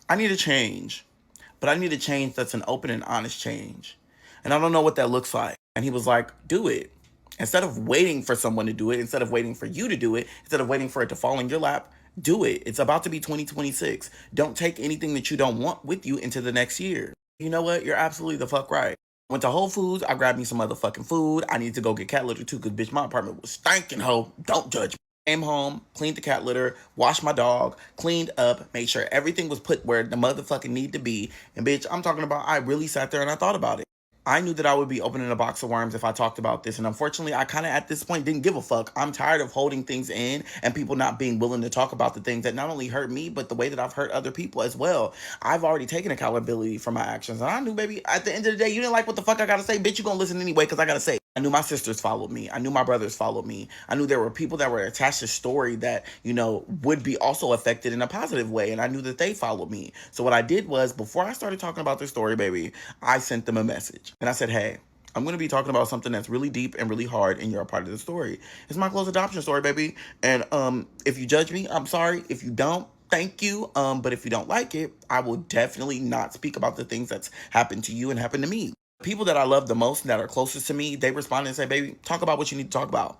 I need a change. But I need a change that's an open and honest change. And I don't know what that looks like. And he was like, do it. Instead of waiting for someone to do it, instead of waiting for you to do it, instead of waiting for it to fall in your lap, do it. It's about to be 2026. Don't take anything that you don't want with you into the next year. You know what? You're absolutely the fuck right. Went to Whole Foods. I grabbed me some motherfucking food. I need to go get cat litter too because, bitch, my apartment was stinking, ho. Don't judge me. Came home, cleaned the cat litter, washed my dog, cleaned up, made sure everything was put where the motherfucking need to be. And bitch, I'm talking about, I really sat there and I thought about it. I knew that I would be opening a box of worms if I talked about this. And unfortunately, I kind of at this point didn't give a fuck. I'm tired of holding things in and people not being willing to talk about the things that not only hurt me, but the way that I've hurt other people as well. I've already taken accountability for my actions. And I knew, baby, at the end of the day, you didn't like what the fuck I gotta say. Bitch, you gonna listen anyway because I gotta say. I knew my sisters followed me. I knew my brothers followed me. I knew there were people that were attached to story that, you know, would be also affected in a positive way. And I knew that they followed me. So what I did was, before I started talking about this story, baby, I sent them a message. And I said, hey, I'm going to be talking about something that's really deep and really hard, and you're a part of the story. It's my closed adoption story, baby. And if you judge me, I'm sorry. If you don't, thank you. But if you don't like it, I will definitely not speak about the things that's happened to you and happened to me. People that I love the most and that are closest to me, they respond and say, baby, talk about what you need to talk about.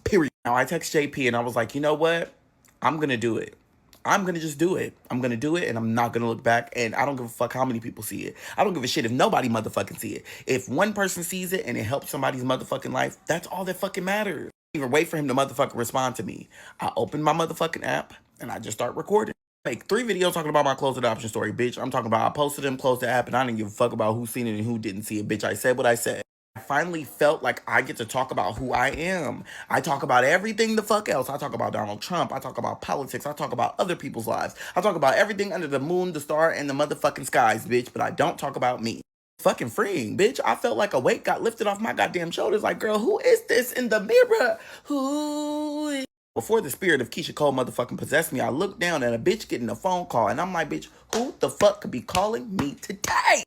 Period. Now, I text JP and I was like, you know what? I'm going to do it. I'm going to just do it. I'm going to do it and I'm not going to look back. And I don't give a fuck how many people see it. I don't give a shit if nobody motherfucking see it. If one person sees it and it helps somebody's motherfucking life, that's all that fucking matters. I don't even wait for him to motherfucking respond to me. I open my motherfucking app and I just start recording. Make 3 videos talking about my closed adoption story, bitch. I'm talking about I posted them, closed the app, and I didn't give a fuck about who seen it and who didn't see it, bitch. I said what I said. I finally felt like I get to talk about who I am. I talk about everything the fuck else. I talk about Donald Trump. I talk about politics. I talk about other people's lives. I talk about everything under the moon, the star, and the motherfucking skies, bitch. But I don't talk about me. Fucking freeing, bitch. I felt like a weight got lifted off my goddamn shoulders. Like, girl, who is this in the mirror? Who is Before the spirit of Keyshia Cole motherfucking possessed me, I looked down and a bitch getting a phone call, and I'm like, bitch, who the fuck could be calling me today?